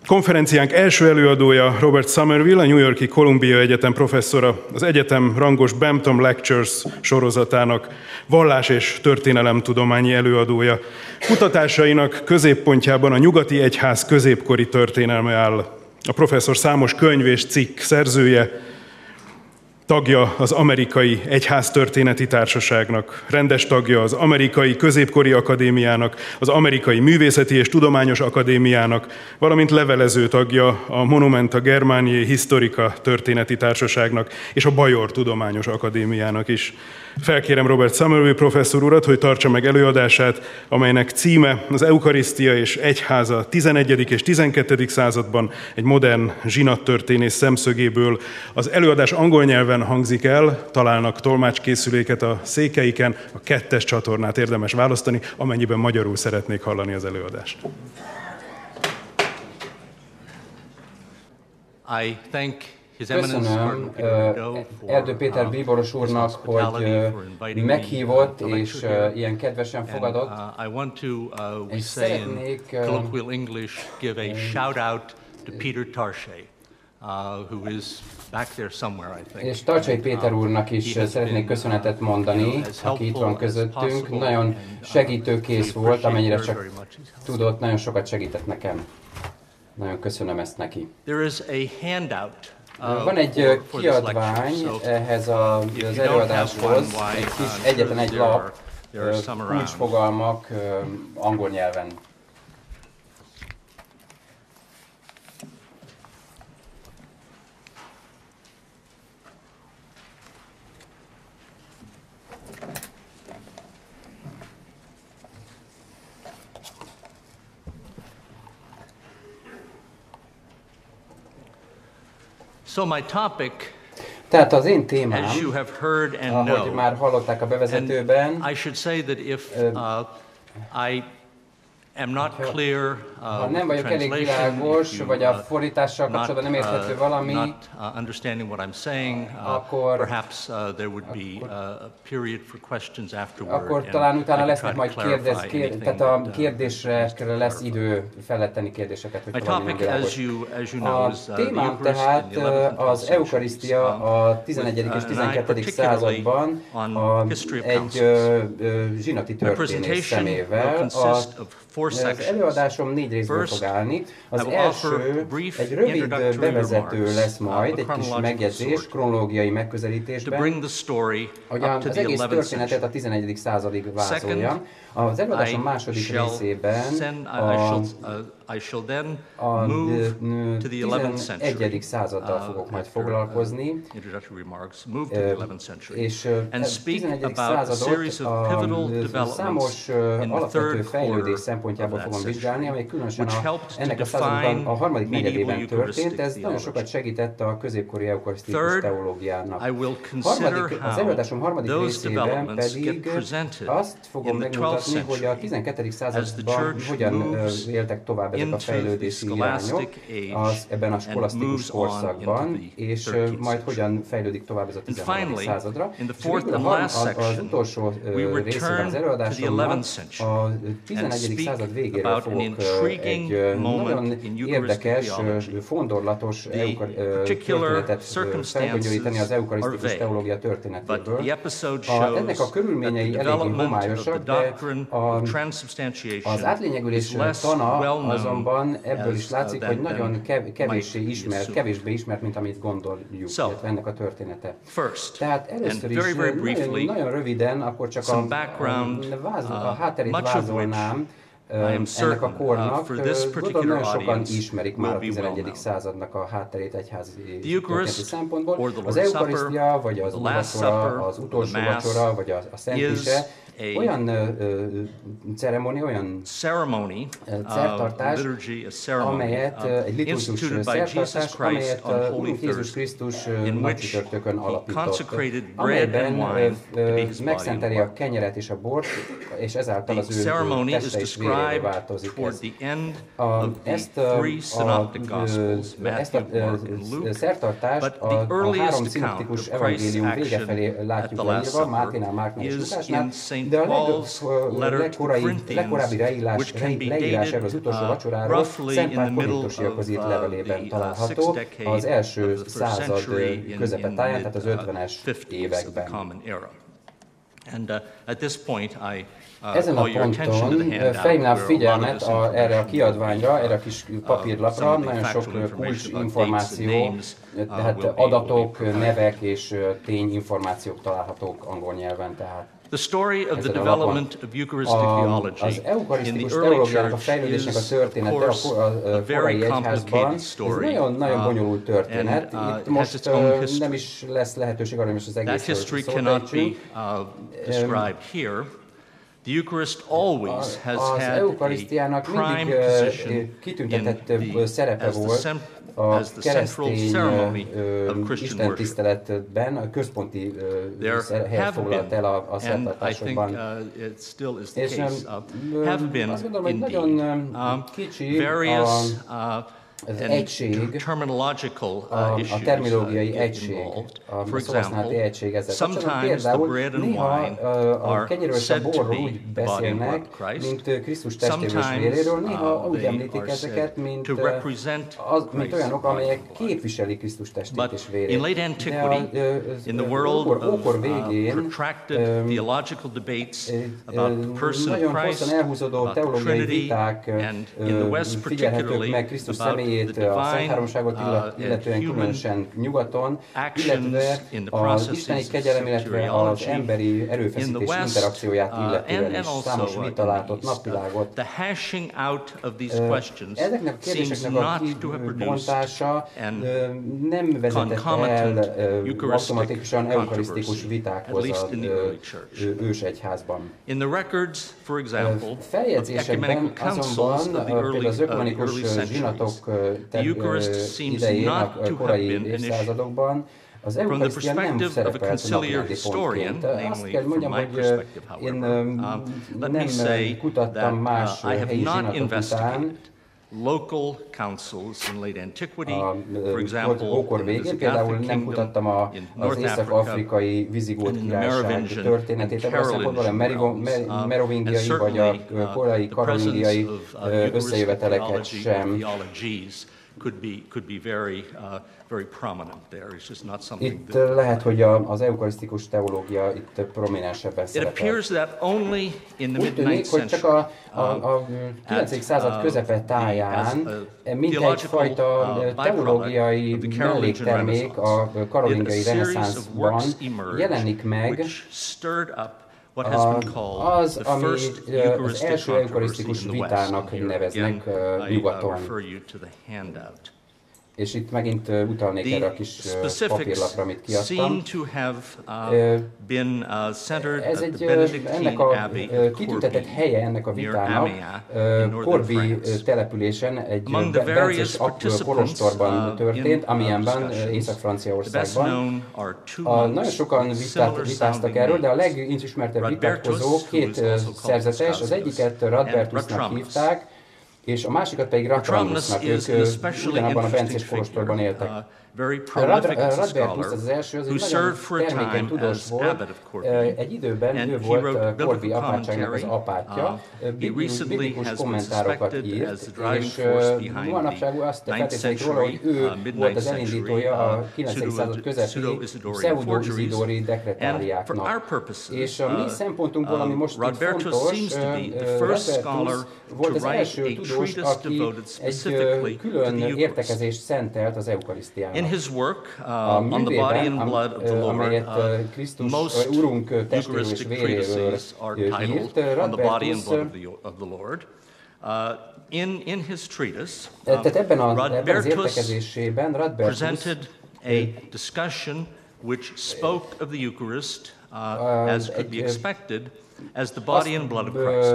Konferenciánk első előadója Robert Somerville, a New York-i Columbia Egyetem professzora, az egyetem rangos Bantam Lectures sorozatának vallás- és történelemtudományi előadója. Kutatásainak középpontjában a nyugati egyház középkori történelme áll. A professzor számos könyv és cikk szerzője, tagja az Amerikai Egyháztörténeti Társaságnak, rendes tagja az Amerikai Középkori Akadémiának, az Amerikai Művészeti és Tudományos Akadémiának, valamint levelező tagja a Monumenta Germaniae Historica Történeti Társaságnak és a Bajor Tudományos Akadémiának is. Felkérem Robert Somerville professzor urat, hogy tartsa meg előadását, amelynek címe az Eucharisztia és Egyháza 11. és 12. században egy modern zsinattörténész szemszögéből. Az előadás angol nyelven hangzik el, találnak tolmácskészüléket a székeiken, a 2-es csatornát érdemes választani, amennyiben magyarul szeretnék hallani az előadást. Köszönöm Erdő Péter bíboros úrnak, hogy meghívott és ilyen kedvesen fogadott. És szeretnék és Tarcsai Péter úrnak is szeretnék köszönetet mondani, aki itt van közöttünk. Nagyon segítőkész volt, amennyire csak tudott, nagyon sokat segített nekem. Nagyon köszönöm ezt neki. Van egy kiadvány ehhez az előadáshoz, egyetlen egy lap, kulcsfogalmak angol nyelven. Tehát az én témám, ahogy már hallották a bevezetőben, ha nem vagyok elég világos, vagy a fordítással kapcsolatban nem érthető valami, akkor talán utána lesznek majd tehát a kérdésre lesz idő feltenni kérdéseket, hogy valami nem világos. A témám tehát az Eucharisztia a 11. és 12. században egy zsinati történész szemével. Az előadásom 4 részből fog állni. Az első egy rövid bevezető lesz majd, egy kis megjegyzés kronológiai megközelítésben, hogy az egész történetet a 11. századig vázolja. Az előadásom második részében a 11. századdal fogok majd foglalkozni, és a 11. századot a számos alapvető fejlődés szempontjából fogom vizsgálni, amely különösen ennek a században a harmadik negyedében történt. Ez nagyon sokat segített a középkori eucharisztikus teológiának. Az előadásom harmadik részében pedig azt fogom megmutatni, hogy a 12. században hogyan éltek tovább ezek a fejlődési irányok ebben a skolasztikus korszakban, és majd hogyan fejlődik tovább ez a 13. századra. És végül az utolsó részében az előadásomban a 11. század végéről fogok egy nagyon érdekes, fondorlatos történetet felgöngyölíteni az eucharisztikus teológia történetéből. Ennek a körülményei eléggé homályosak, de az átlényegülés tana azonban ebből is látszik, hogy nagyon kevésbé ismert, mint amit gondoljuk, illetve ennek a története. Tehát először is nagyon röviden, akkor csak a hátterét vázolnám ennek a kornak. Gondolom nagyon sokan ismerik már a 11. századnak a hátterét egyházi történeti szempontból. Az Eucharisztia, vagy az úrvacsora, az utolsó vacsora, vagy a Szent Mise, olyan ceremónia, olyan szertartás, amelyet egy liturgikus szertartás, amelyet Úrunk Jézus Krisztus nagycsütörtökön alapított, amelyben megszenteli a kenyeret és a bort, és ezáltal az ő teste és vérévé változik ez. Ezt a szertartást a 3 szinoptikus evangélium vége felé látjuk leírva, Máténál, Márknál és Lukásnál, de a legkorábbi leírás erről az utolsó vacsoráról Szent Pál korinthusiakhoz írt levelében található az első század közepetáján, tehát az 50-es években. Ezen a ponton felhívnám figyelmet erre a kiadványra, erre a kis papírlapra, nagyon sok kulcs információ, tehát adatok, nevek és tényinformációk találhatók angol nyelven tehát. The story of the development of Eucharistic theology az eucharisztikus teológiának a fejlődésnek a története a korai egyházban, ez nagyon bonyolult történet. Itt most nem is lesz lehetőség arra, hogy most az egészről szólítsunk. The Eucharist always has az had Eucharisztiának mindig kitüntetett szerepe volt a keresztény istentiszteletben, a központi helyet foglalt el a szertartásokban. És azt gondolom, hogy nagyon kicsi az egység, a terminológiai egység, a szóhasználati egység ezzel kapcsolatban. Például néha a kenyérről és a borról úgy beszélnek, mint Krisztus testéről és véréről, néha úgy említik ezeket, mint olyanok, amelyek képviselik Krisztus testét és vérét. De az ókor végén nagyon hosszan elhúzódó teológiai viták figyelhetők meg Krisztus személyét, a Szent Háromságot illetően különösen nyugaton, illetve az isteni kegyelem, illetve az emberi erőfeszítés interakcióját illetően is számos vita látott napvilágot. Ezeknek a kérdéseknek a kibontása nem vezetett el automatikusan eucharisztikus vitákhoz az ősegyházban. Feljegyzésekben azonban például az ökumenikus zsinatok idején, a korai évszázadokban az eucharisztia nem szerepelt napirendi pontként. Azt kell mondjam, hogy én nem kutattam más helyi zsinatok után, local councils in late antiquity, for example, ókor végén, például nem kutattam az észak-afrikai vizigót királyság történetét, ebből a szempontból a merovingiai vagy a korai karolingiai összejöveteleket sem. Could be very prominent there. It's just not something itt lehet, hogy az eucharisztikus teológia itt prominensebben szerepel. It appears that only in the mid-9th hogy csak a 9. század közepetáján mint egyfajta teológiai melléktermék a karolingiai reneszánszban jelenik meg az, ami az első eucharisztikus vitának neveznek nyugaton. És itt megint utalnék erre a kis papírlapra, amit kiadtam. Ennek a kitüntetett helye ennek a vitának Corby településen egy bencés kolostorban történt, amilyenben Észak-Franciaországban. Nagyon sokan vitáztak erről, de a legismertebb vitatkozó két szerzetes, az egyiket Radbertusnak hívták, és a másikat pedig Ratranusnak, ők ugyanabban a bencés kolostorban éltek. Radbertus az első, az egy nagyon termékeny tudós volt, egy időben ő volt Corby apátságnak az apátja, biblikus kommentárokat írt, és manapság azt feltételezik róla, hogy ő volt az elindítója a 9. század közepi pseudo-izidóri dekretáriáknak. És a mi szempontunkból, ami most itt fontos, Radbertus volt az első tudós, aki egy külön értekezést szentelt az eucharisztiának. In his work on the body and blood of the Lord, most Eucharistic treatises are titled On the Body and Blood of the Lord. In his treatise, Radbertus presented a discussion which spoke of the Eucharist as could be expected, as the body and blood of Christ.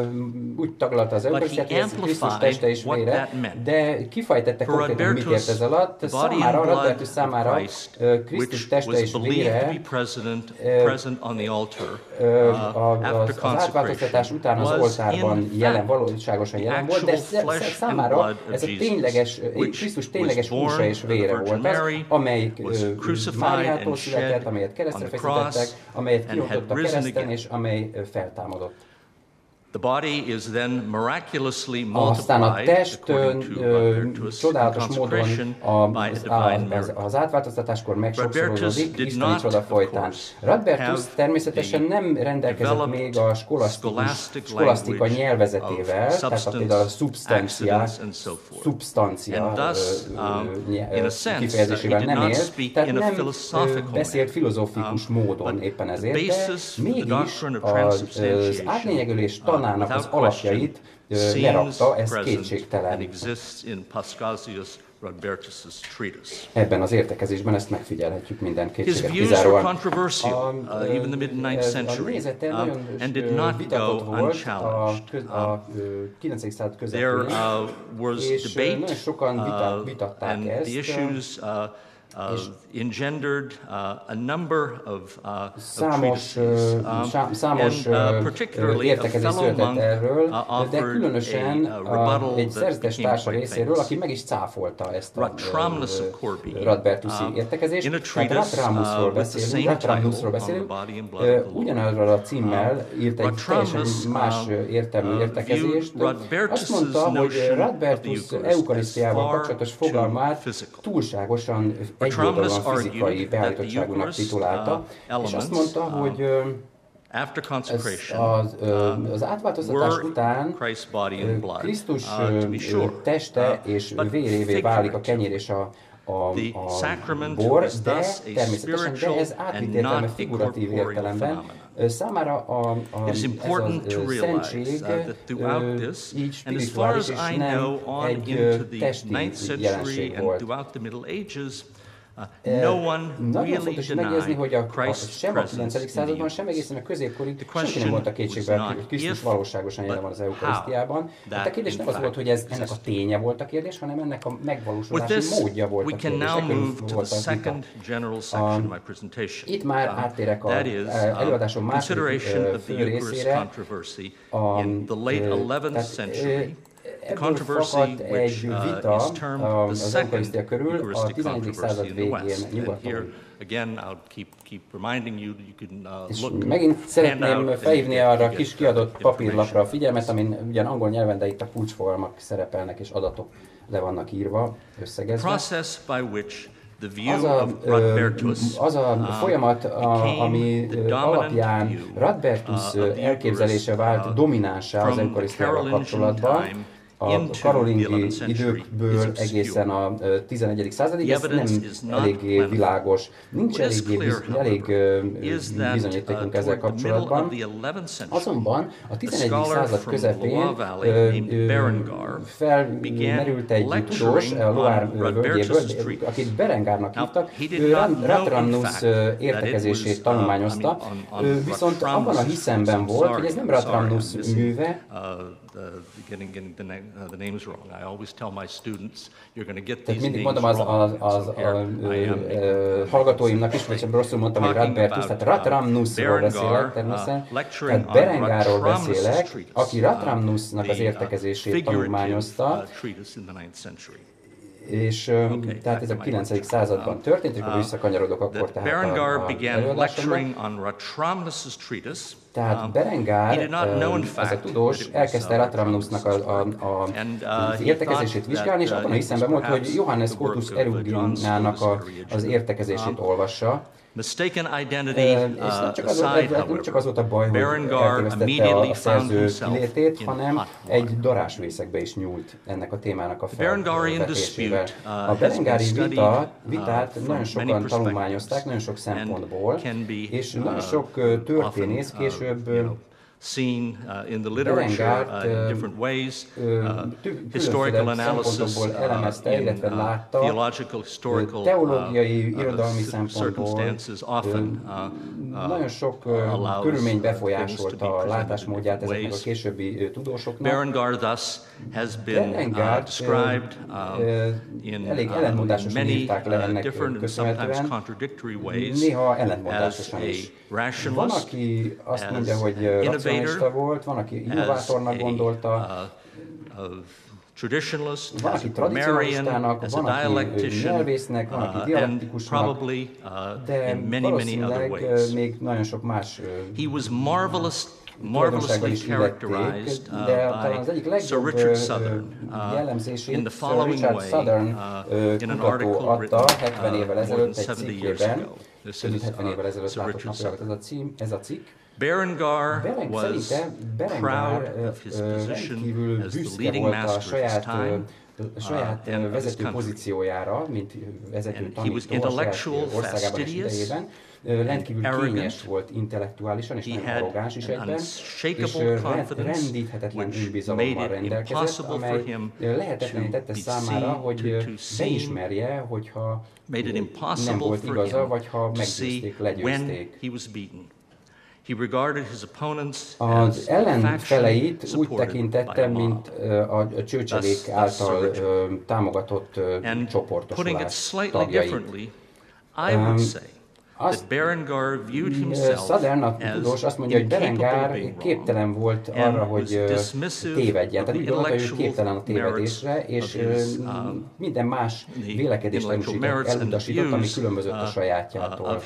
Úgy taglalta az eucharisztiát, ez Krisztus teste és vére, de kifejtette konkrétan, mit ért ez alatt. Számára, Radbertus számára Krisztus teste és vére az átváltoztatás után az oltárban valóságosan jelen volt, de számára ez a tényleges, Krisztus tényleges húsa és vére volt az, amelyik Máriától született, amelyet keresztre feszítettek, amelyet kiontottak kereszten, és amely feltámadt. feltámadott. The body is then miraculously Aztán a multiplied test according to Radbertus csodálatos módon by a divine miracle. az átváltoztatáskor megsokszorozódik Isteni csoda folytán. Radbertus természetesen nem rendelkezett még a skolasztika nyelvezetével, tehát például a szubstancia kifejezésével nem élt, tehát nem beszélt filozófikus módon éppen ezért, de mégis az átlényegülés tanának az alapjait lerakta, ez kétségtelen. Ebben az értekezésben ezt megfigyelhetjük minden kétséget kizáróan. A nézete nagyon vitatott volt a 9. század közepén, és nagyon sokan vitatták ezt, engendered a number of számos értekezés született erről, de különösen egy szerzetes társa részéről, aki meg is cáfolta ezt a radbertuszi értekezést. Tehát Ratramnusról beszélünk, ugyanarról a címmel írt egy teljesen más értelmű értekezést. Azt mondta, hogy Radbertus Eucharisztiával kapcsolatos fogalmát túlságosan egyoldalúan fizikai beállítottságúnak titulálta, és azt mondta, hogy az átváltoztatás után Krisztus teste és vérévé válik a kenyér és a bor, de természetesen ez átvitt értelme, figuratív értelemben. Számára ez a szentség így spirituális és nem egy testi jelenség volt. Nagyon fontos megjegyezni, hogy sem a 9. században, sem egészen a középkorig senki nem mondta kétségbe, hogy Krisztus valóságosan jelen van az Eucharisztiában. Tehát a kérdés nem az volt, hogy ennek a ténye volt a kérdés, hanem ennek a megvalósulási módja volt a kérdés. Itt már áttérek az előadásom második fő részére. Ebből fakad egy vita az Eucharisztia körül a 11. század végén nyugaton. És megint szeretném felhívni arra a kis kiadott papírlapra a figyelmet, amin ugyan angol nyelven, de itt a kulcsfogalmak szerepelnek és adatok le vannak írva, összegezve. Az a folyamat, ami alapján Radbertus elképzelése vált dominánsá az Eucharisztiával kapcsolatban, a karolingi időkből egészen a 11. századig, ez nem eléggé világos. Nincs elég bizonyítékunk ezzel kapcsolatban. Azonban a 11. század közepén felmerült egy tudós a Loire völgyéből, akit Berengárnak hívtak, ő Ratramnus értekezését tanulmányozta, viszont abban a hiszemben volt, hogy ez nem Ratramnus műve, the names wrong. I always tell my students, you're going to get these mindig names mondom az hallgatóimnak is, vagy rosszul mondtam, hogy Radbertus, tehát Ratramnusról beszélek természetesen, tehát Berengáról beszélek, aki Ratramnusnak az értekezését tanulmányozta, és tehát ez a 9. században történt, és akkor visszakanyarodok akkor tehát a előadásomra. Tehát Berengár, ez a tudós, elkezdte Ratramnusnak az értekezését vizsgálni, és abban a hiszemben volt, hogy Johannes Scotus Eruginának az értekezését olvassa. És nem csak az volt a baj, hogy eltévesztette a szerző kilétét, hanem egy darásvészekbe is nyúlt ennek a témának a felvetésével. A berengári vitát nagyon sokan tanulmányozták, nagyon sok szempontból, és nagyon sok történész később Berengárt historical analysis, elemezte, illetve látta, teológiai, irodalmi szempontból nagyon sok körülmény befolyásolta a látásmódját ezeknek a későbbi tudósoknak. Berengárt elég ellentmondásosan írták le ennek köszönhetően, néha ellentmondásosan is. Van, aki azt mondja, hogy racionalista volt, van, aki innovátornak gondolta, van, aki tradicionalistának, van, aki nyelvésznek, van, aki dialektikusnak, de valószínűleg még nagyon sok más tulajdonsággal is illették, de talán az egyik legjobb jellemzését Richard Southern kutató adta 70 évvel ezelőtt egy cikkében, több mint 70 évvel ezelőtt látott napvilágot ez a cikk. Berengar was proud of his position as the leading master of his time. Saját vezető pozíciójára, mint vezető tanító a saját országában és idejében, rendkívül kényes volt intellektuálisan, és nagyon arrogáns is egyben, és rendíthetetlen önbizalommal rendelkezett, amely lehetetlené tette számára, hogy beismerje, hogyha nem volt igaza, vagy ha meggyőzték, legyőzték. Az ellenfeleit úgy tekintette, mint a csőcselék által támogatott csoportosulás tagjai. Southern, a tudós azt mondja, hogy Berengar képtelen volt arra, hogy tévedjen. Tehát úgy gondolta, hogy ő képtelen a tévedésre, és minden más vélekedést elutasított, ami különbözött a sajátjától.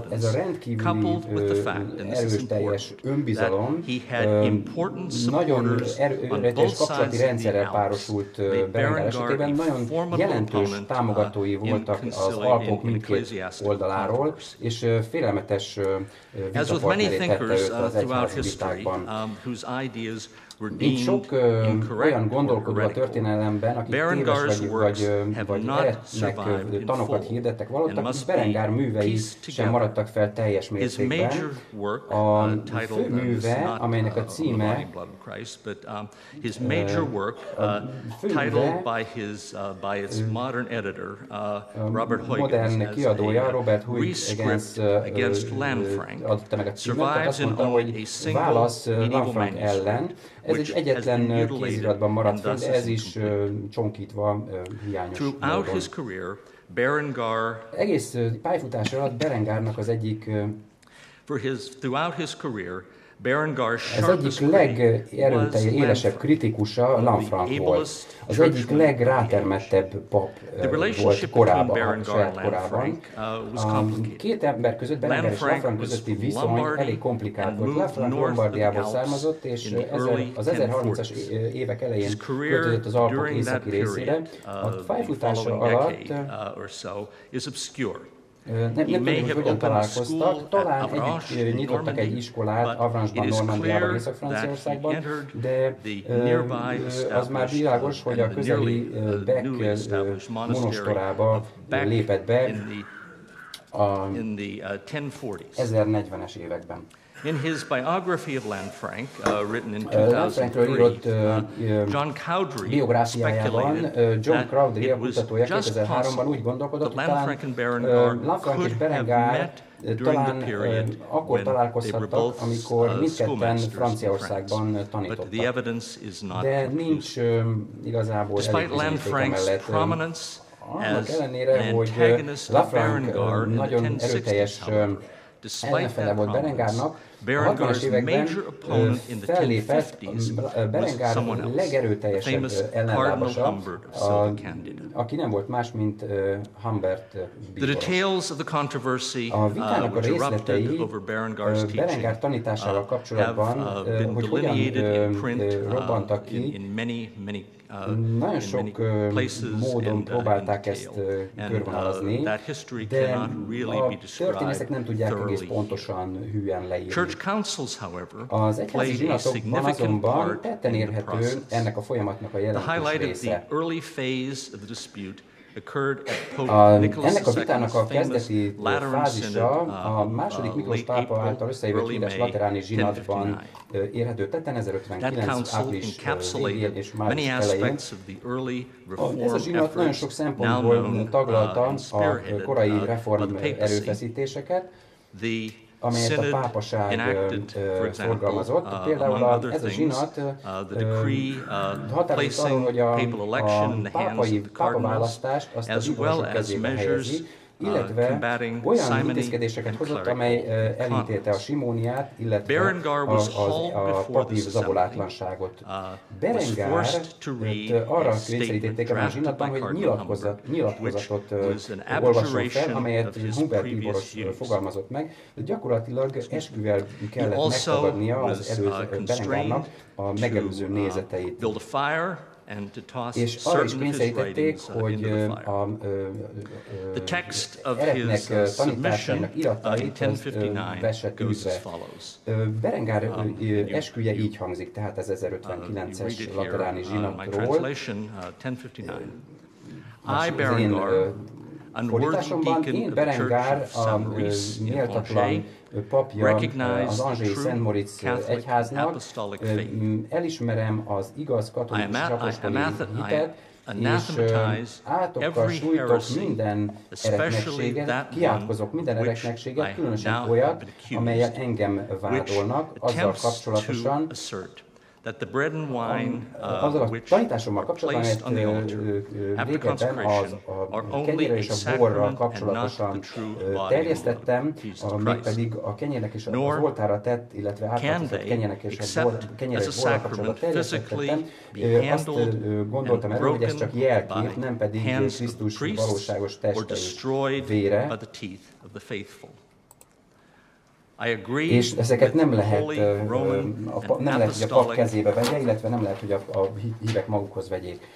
Ez a rendkívüli erőteljes önbizalom nagyon erőteljes kapcsolati rendszerrel párosult Berengar esetében. Nagyon jelentős támogatói voltak az Alpok mindkét oldaláról, és félelmetes vitapartnerét tette őt az egyházi vitákban. Így sok olyan gondolkodó a történelemben, akik téves vagy eretnek tanokat hirdettek valótak, akik Berengar művei sem maradtak fel teljes mértékben. A fő műve, amelynek a címe modern kiadója, Robert Huig adta meg a címet, tehát azt mondta, hogy válasz Lanfranc ellen. Ez egy egyetlen kéziratban maradt fel, de ez is csonkítva hiányos módon. Egész pályafutása alatt Berengarnak az egyik az egyik legerőteljesebb kritikusa Lanfranc volt. Az egyik legrátermettebb pap volt korában, saját korában. Két ember között, Berengar és Lanfranc közötti viszony elég komplikált volt. Lanfranc Lombardiából származott, és az 1030-as évek elején költözött az Alpok északi részére. A pályafutása alatt nem tudom, hogy hogyan találkoztak. Talán nyitottak egy iskolát Avranches-ban, Normandiában, Észak-Franciaországban, de az már világos, hogy a közeli Beck monostorába lépett be a 1040-es években. In his biography of Lanfranc, written in 2003, John Cowdery biográfiájában John Cowdery, a kutatója 2003-ban úgy gondolkodott, hogy talán Lanfranc és Berengar talán akkor találkozhattak, amikor mindketten Franciaországban tanítottak. De nincs igazából elég bizonyíték emellett. Annak ellenére, hogy Lanfranc nagyon erőteljes ellenfele volt Berengárnak, a 60-as években fellépett Berengar legerőteljesebb ellenlábasa, aki nem volt más, mint Humbert bíboros. A vitának a részletei Berengar tanításával kapcsolatban, hogy hogyan robbantak ki, nagyon sok módon próbálták ezt körvonalazni, de a történészek nem tudják egész pontosan hűen leírni. Az egyházi zsinatokban azonban tetten érhető ennek a folyamatnak a jelentős része. Ennek a vitának a kezdeti fázisa a második Miklós pápa által összehívott híres lateráni zsinatban érhető tetten 1059. április végén és május elején. Ez a zsinat nagyon sok szempontból taglalta a korai reform erőfeszítéseket, amelyet a pápaság szorgalmazott. Például ez a zsinat határozott arról, hogy a pápaválasztást azt a bíborosok kezébe helyezi, illetve olyan intézkedéseket hozott, amely elintélte a simóniát, illetve a papír zabolátlanságot. Berengárt arra kényszerítették ebben a zsinatban, hogy nyilatkozatot olvasson fel, amelyet Humbert bíboros fogalmazott meg, de gyakorlatilag esküvel kellett megtagadnia az előző Berengárnak a megelőző nézeteit. És arra is kényszerítették, hogy eretnek tanításainak iratait vesse tűzre. Berengár esküje így hangzik, tehát ez 1059-es lateráni zsinatról. Fordításomban én Berengár, a méltatlan papja az Angers-i Szent Moritz egyháznak, elismerem az igaz katolikus apostoli hitet, és átokkal sújtok minden eretnekséget, kiátkozok minden eretnekséget, különösen olyat, amelyel engem vádolnak, azzal kapcsolatosan, azzal a tanításommal kapcsolatban, amelyet régebben a kenyérrel és a borral kapcsolatosan terjesztettem, mégpedig a kenyérnek és az oltára tett, illetve áttartozott kenyérnek és a borral kapcsolatban terjesztettem, azt gondoltam erről, hogy ez csak jelkép, nem pedig Krisztus valóságos teste és vére. És ezeket nem lehet, hogy a pap kezébe vegye, illetve nem lehet, hogy a hívek magukhoz vegyék.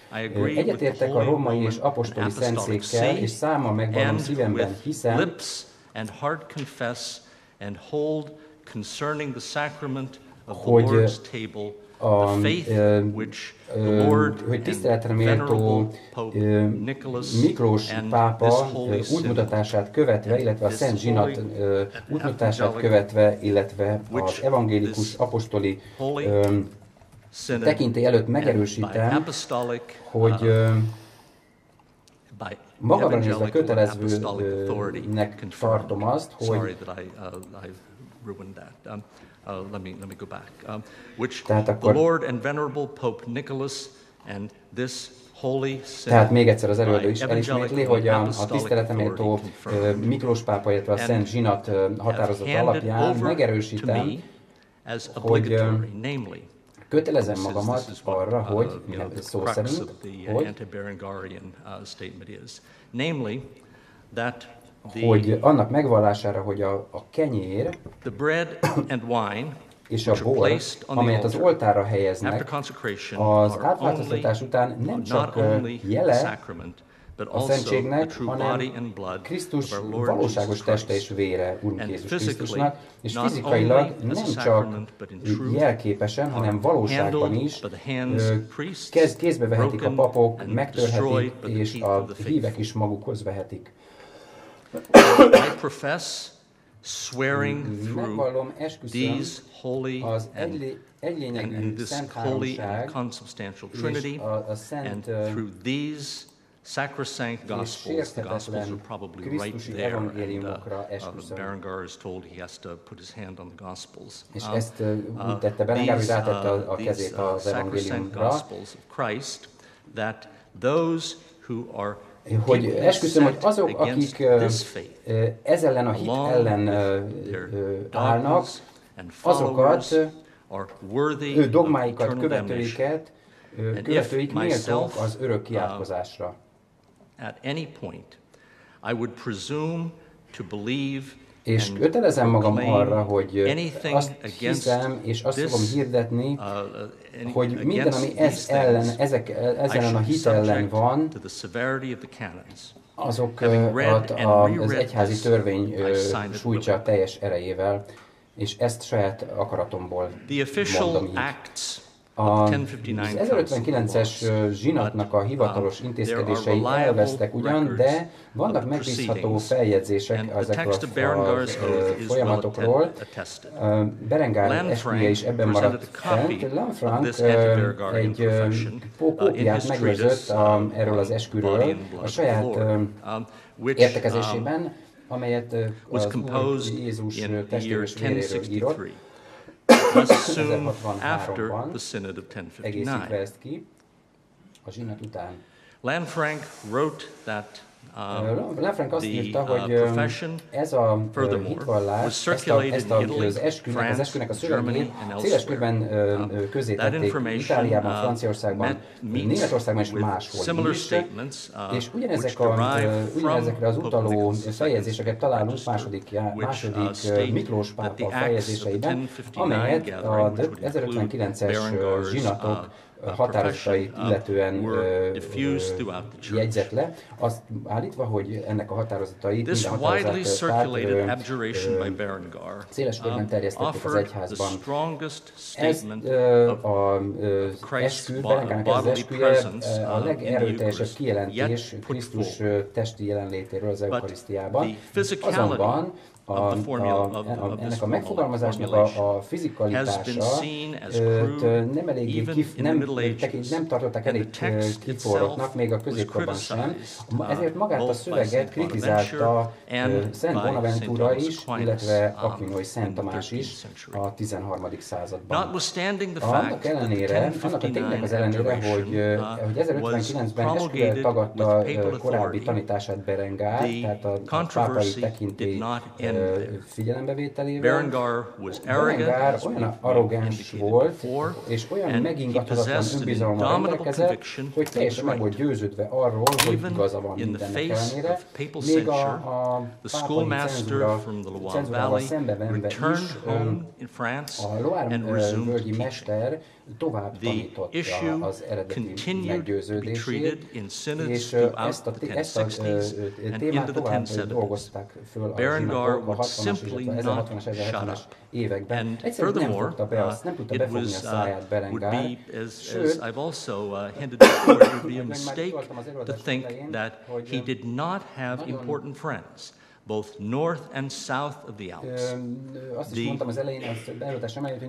Egyetértek a római és apostoli szentszékkel, és számmal megvallom szívemben hiszem, hogy tiszteletre méltó Miklós pápa útmutatását követve, illetve a Szent Zsinat útmutatását követve, illetve az evangélikus apostoli tekintély előtt megerősítem, hogy magamra nézve kötelezőnek tartom azt, hogy let me go back. Which the Lord and Venerable Pope Nicholas and this holy Tehát még egyszer az előadó is elismétli, hogy a tiszteleteméltó Miklós pápa, illetve a Szent Zsinat határozat alapján megerősítem, hogy kötelezem magamat arra, hogy szó szerint, hogy annak megvallására, hogy a kenyér és a bor, amelyet az oltárra helyeznek, az átváltoztatás után nem csak jele a szentségnek, hanem Krisztus valóságos teste és vére, Úrunk Jézus Krisztusnak, és fizikailag nem csak jelképesen, hanem valóságban is kézbe vehetik a papok, megtörhetik, és a hívek is magukhoz vehetik. I profess, swearing through these holy and this holy and consubstantial Trinity, and through these sacrosanct Gospels. The Gospels are probably right there, and Berengar is told he has to put his hand on the Gospels. És ezt úgy tette Berengar, hogy rátette a kezét az evangéliumra. Gospels of Christ, that those who are hogy esküszöm, hogy azok, akik ez ellen a hit ellen állnak, azokat, ő dogmáikat, követőik méltók az örök kiátkozásra. És kötelezem magam arra, hogy azt hiszem, és azt fogom hirdetni, hogy minden, ami ez ellen a hit ellen van, azokat az egyházi törvény sújtja teljes erejével, és ezt saját akaratomból mondom így. Az 1059-es zsinatnak a hivatalos intézkedései elvesztek ugyan, de vannak megbízható feljegyzések ezekről a folyamatokról. Berengár esküje is ebben maradt fent. Lanfranc egy kópiát megőrzött erről az esküről a saját értekezésében, amelyet az Úr Jézus testéről és véréről írott. Soon after the Synod of 1059. Lanfranc wrote that Lanfranc azt írta, hogy ez a hitvallás, az eskünek a szövegét széles körben közé tették Itáliában, Franciaországban, Németországban és máshol is, és ugyanezekre az utaló feljegyzéseket találunk második Miklós pápa feljegyzéseiben, amelyet a 1059-es zsinatok határozatait illetően jegyzett le, azt állítva, hogy ennek a határozatait minden határozatát széles körben terjesztették az egyházban. Ez az eskü, Berengának ez az esküje a legerőteljesebb kijelentés Krisztus testi jelenlétéről az Eucharisztiában. Azonban ennek a megfogalmazásnak a fizikalitása nem tartották elég kiforrottnak, még a középkorban sem. Ezért magát a szöveget kritizálta Szent Bonaventura is, Illetve Aquinói Szent Tamás is a 13. században. Annak ellenére, annak a ténynek az ellenére, hogy 1059-ben esküvel tagadta korábbi tanítását Berengár, tehát a pápai tekintély figyelembevételével, Berengár olyan arrogáns volt, és olyan megingathatatlan önbizalommal rendelkezett, hogy teljesen meg volt győződve arról, hogy igaza van mindennek ellenére, még a pápai cenzúrával szembevenve is a Loire-völgyi mester tovább tanította az eredeti meggyőződését, és ezt a témát tovább dolgozták föl a zsinatok a 60-as, 1060-as években. Egyszerűen nem fogta be azt, nem tudta befogni a száját Berengár, sőt, both north and south of the Alps. The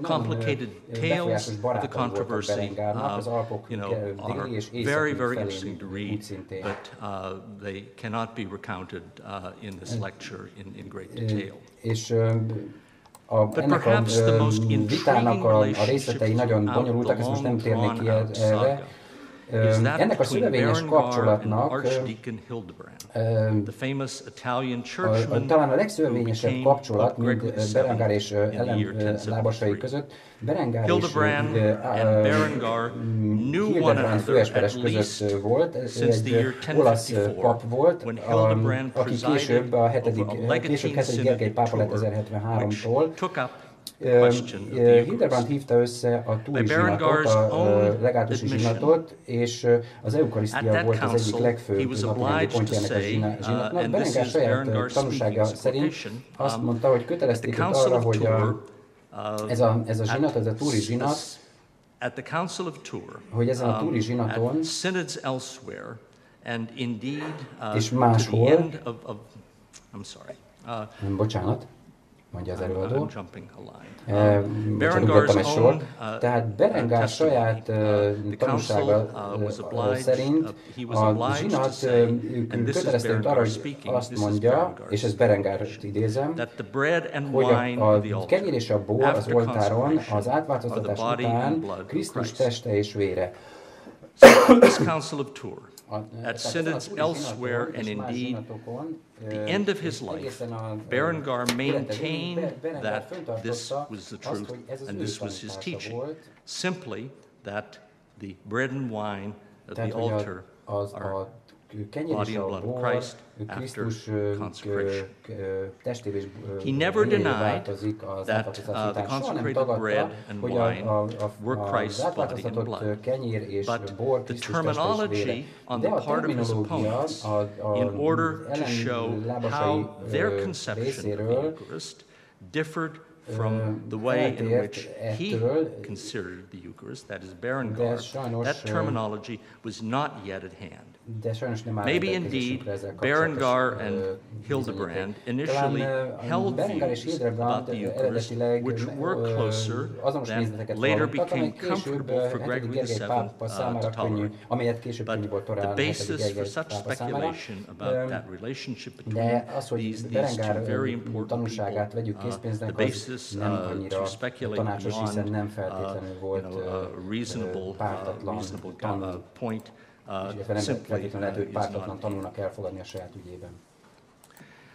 complicated tales of the controversy, are very, very interesting to read, but they cannot be recounted in this lecture in great detail. Ennek a vitának a részletei nagyon bonyolultak, ezt most nem térnék ki erre. Ennek a szövevényes kapcsolatnak talán a legszövevényesebb kapcsolat, mint Berengár és ellenlábasai között, Berengár és Hildebrand főesperes között volt. Egy olasz pap volt, aki később a 7. Gergely pápa lett 1073-tól. Hildebrand hívta össze a túri zsinatot, a legátusi zsinatot, és az Eucharisztia volt az egyik legfőbb napirendi pontja ennek a zsinatnak. Berengár saját tanúsága szerint azt mondta, hogy kötelezték őt arra, hogy ez a zsinat, ez a túri zsinat, hogy ezen a túri zsinaton és máshol, bocsánat, mondja az előadó. Ugrottam egy sort. Tehát Berengár saját tanúsága szerint a zsinat kötelezte őt arra, hogy azt mondja, és ez Berengárt idézem, hogy a kenyér és a bor az oltáron az átváltoztatás után Krisztus teste és vére. At synods elsewhere, and indeed the end of his life, Berengar maintained that this was the truth and this was his teaching, simply that the bread and wine of the altar are body and blood of Christ after consecration. He never denied that the consecrated bread and wine were Christ's body and blood, but the terminology on the part of his opponents, in order to show how their conception of the Eucharist differed from the way in which he considered the Eucharist, that is Berengar, that terminology was not yet at hand. Maybe indeed Berengar and Hildebrand initially held views about the Eucharist which were closer than later became comfortable for Gregory VII to tolerate. But the basis for such speculation about that relationship between these two very important people, the basis to speculate beyond a reasonable point nem feltétlenül lehet, hogy pártatlan tanulnak elfogadni a saját ügyében.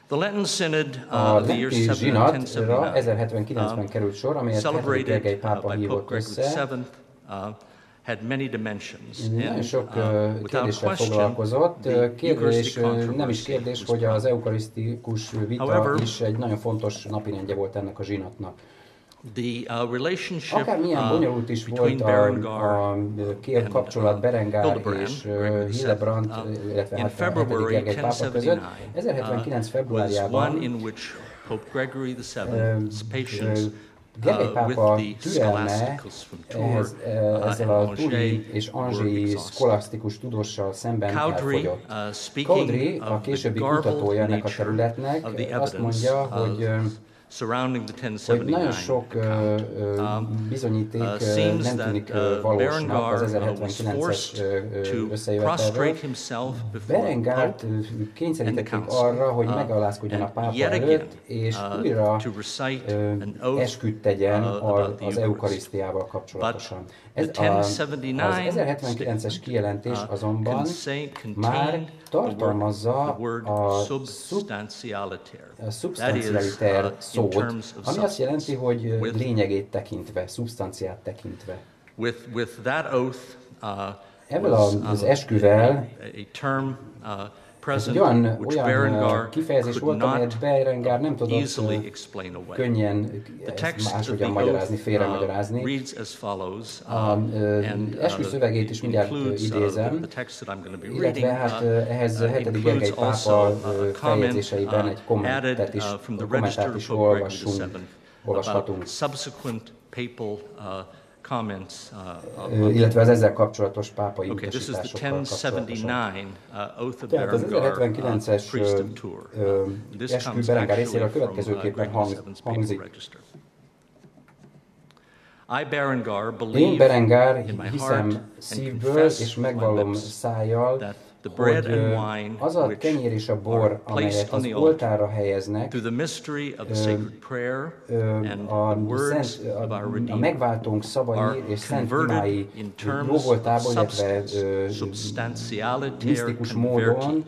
The Lenten Synod A of the year lenti zsinatra 1079 1079-ben került sor, amelyet Hetedik Gergely pápa hívott össze. Had many dimensions. Nagyon sok kérdéssel foglalkozott. Kérdés, nem is kérdés, hogy az eucharisztikus vita is egy nagyon fontos napirendje volt ennek a zsinatnak. Akármilyen bonyolult is volt a kapcsolat Berengar és Hildebrand, illetve hát a Hetedik Gergely pápa között, 1079. februárjában Gergely pápa türelme ezzel a turi és anzsai szkolasztikus tudóssal szemben elfogyott. Cowdery, a későbbi kutatója ennek a területnek, azt mondja, hogy nagyon sok bizonyíték nem tűnik valósnak az 1079-es összejövetelről. Berengárt kényszerítették arra, hogy megalázkodjon a pápa előtt, és újra esküt tegyen az Eucharisztiával kapcsolatosan. Az 1079-es kijelentés azonban már tartalmazza a szubstancialiter szót, ami azt jelenti, hogy lényegét tekintve, szubstanciát tekintve. Ezzel az esküvel ez egy olyan kifejezés volt, amelyet Berengar nem tudott könnyen máshogyan magyarázni, félremagyarázni. Az eskü szövegét is mindjárt idézem, illetve hát ehhez Hetedik Gergely pápa feljegyzéseiben egy kommentárt is olvashatunk. Illetve az ezzel kapcsolatos pápai utasításokkal kapcsolatosan. Tehát az 1079-es eskü Berengar részéről a következőképpen hangzik. Én Berengar hiszem szívből és megvallom szájjal, hogy az a kenyér és a bor, amelyet az oltárra helyeznek, a megváltónk szavai és szent imái jóvoltából, illetve misztikus módon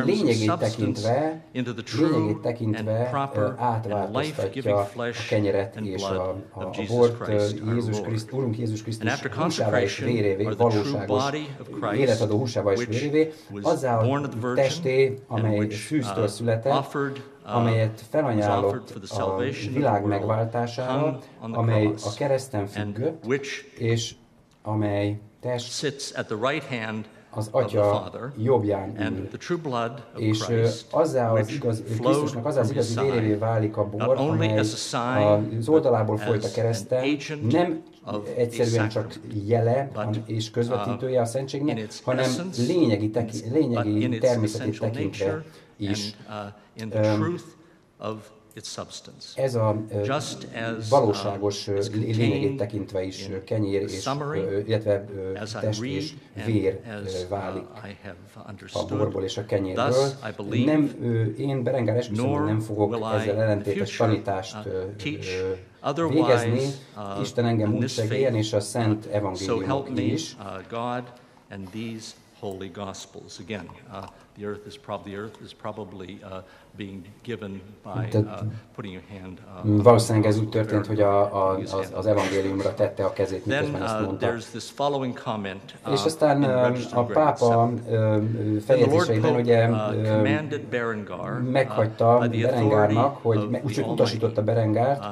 lényegét tekintve átváltoztatja a kenyeret és a bort Úrunk Jézus Krisztus húsává és vérévé, valóságos életadó húsává és vérévé, azzá a testé, amely szűztől született, amelyet felajánlott a világ megváltására, amely a kereszten függött, és amely test az Atya jobbján ül, és Krisztusnak az igazi vérévé válik a bor, amely az oldalából folyt a kereszten, nem egyszerűen csak jele és közvetítője a szentségnek, hanem lényegi természetét tekintve is. Ez a valóságos lényegét tekintve is kenyér, és, illetve test és vér válik a borból és a kenyérből. Én Berengar esküszöm, hogy nem fogok ezzel ellentétes tanítást végezni. Isten engem úgy segélyen, és a Szent Evangéliumok is. Holy Gospels. Again, the earth is probably being given by putting your hand. Valószínűleg ez úgy történt, hogy az evangéliumra tette a kezét, miközben ezt mondta. És aztán a pápa feljegyzéseiben ugye meghagyta Berengárnak, úgyhogy utasította Berengárt,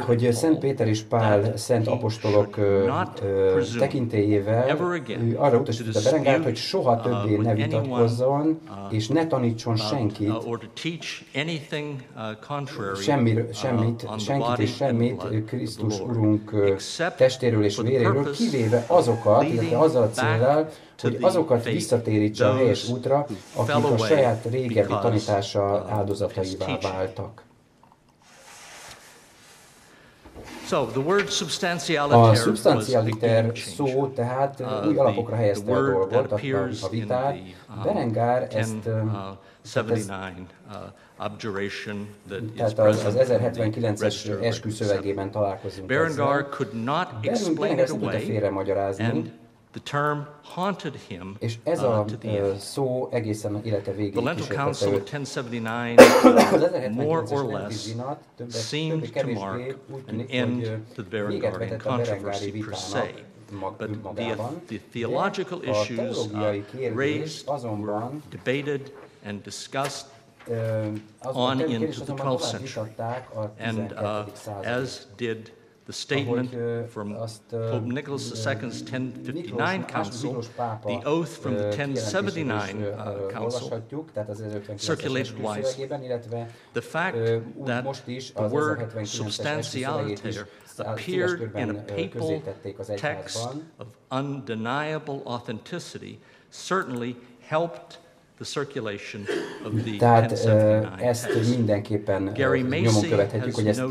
hogy Szent Péter és Pál szent apostolok tekintélyével arra utasította Berengárt, hogy soha többé ne vitatkozzon, és ne tanítson senkit, senkit és semmit Krisztus Urunk testéről és véréről, kivéve azokat, illetve azzal a céllal, hogy azokat visszatérítse a helyes útra, akik a saját régebbi tanítása áldozataivá váltak. A substantialiter szó tehát új alapokra helyezte a dolgot, a vitát. Berengar ezt tehát az 1079-es esküszövegében találkozunk Berengar could not explain it away, magyarázni, és ez a szó egészen élete végéig kísértette őt. Az 1079-es zsinat többé-kevésbé úgy tűnik, hogy véget vetett a berengári vitának magában, de a teológiai kérdés azonban on into the 12th century, and as did the statement from Pope Nicholas II's 1059 Council, the oath from the 1079 Council circulated wisely. The fact that the word substantialiter appeared in a papal text of undeniable authenticity certainly helped the circulation of the Tehát ezt mindenképpen nyomon követhetjük, hogy ezt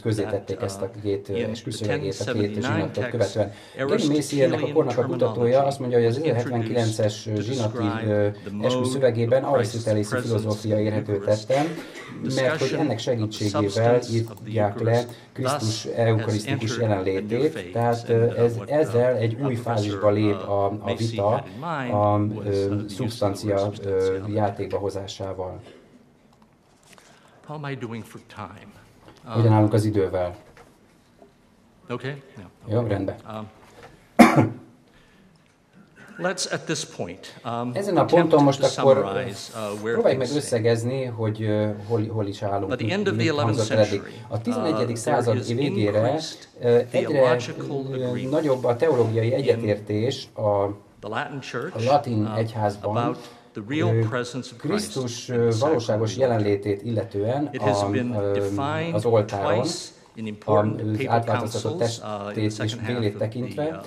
közzétették, ezt a két esküszövegét, a két zsinatot követően. Gary Macy, ennek a kornak a kutatója, azt mondja, hogy az 1079-es zsinati esküszövegében arisztotelészi filozófia érhető tetten, mert hogy ennek segítségével írják le Krisztus eucharisztikus jelenlétét, tehát ezzel egy új fázisba lép a vita a szubstancia játékba hozásával. Hogyan állunk az idővel? Okay. Jó, rendben. Let's at this point ezen a ponton most akkor próbáljuk meg összegezni, hogy hol is állunk. A 11. század végére egyre nagyobb a teológiai egyetértés a latin egyházban Krisztus valóságos jelenlétét illetően az oltáron, az átváltoztatott testét és vélét tekintve.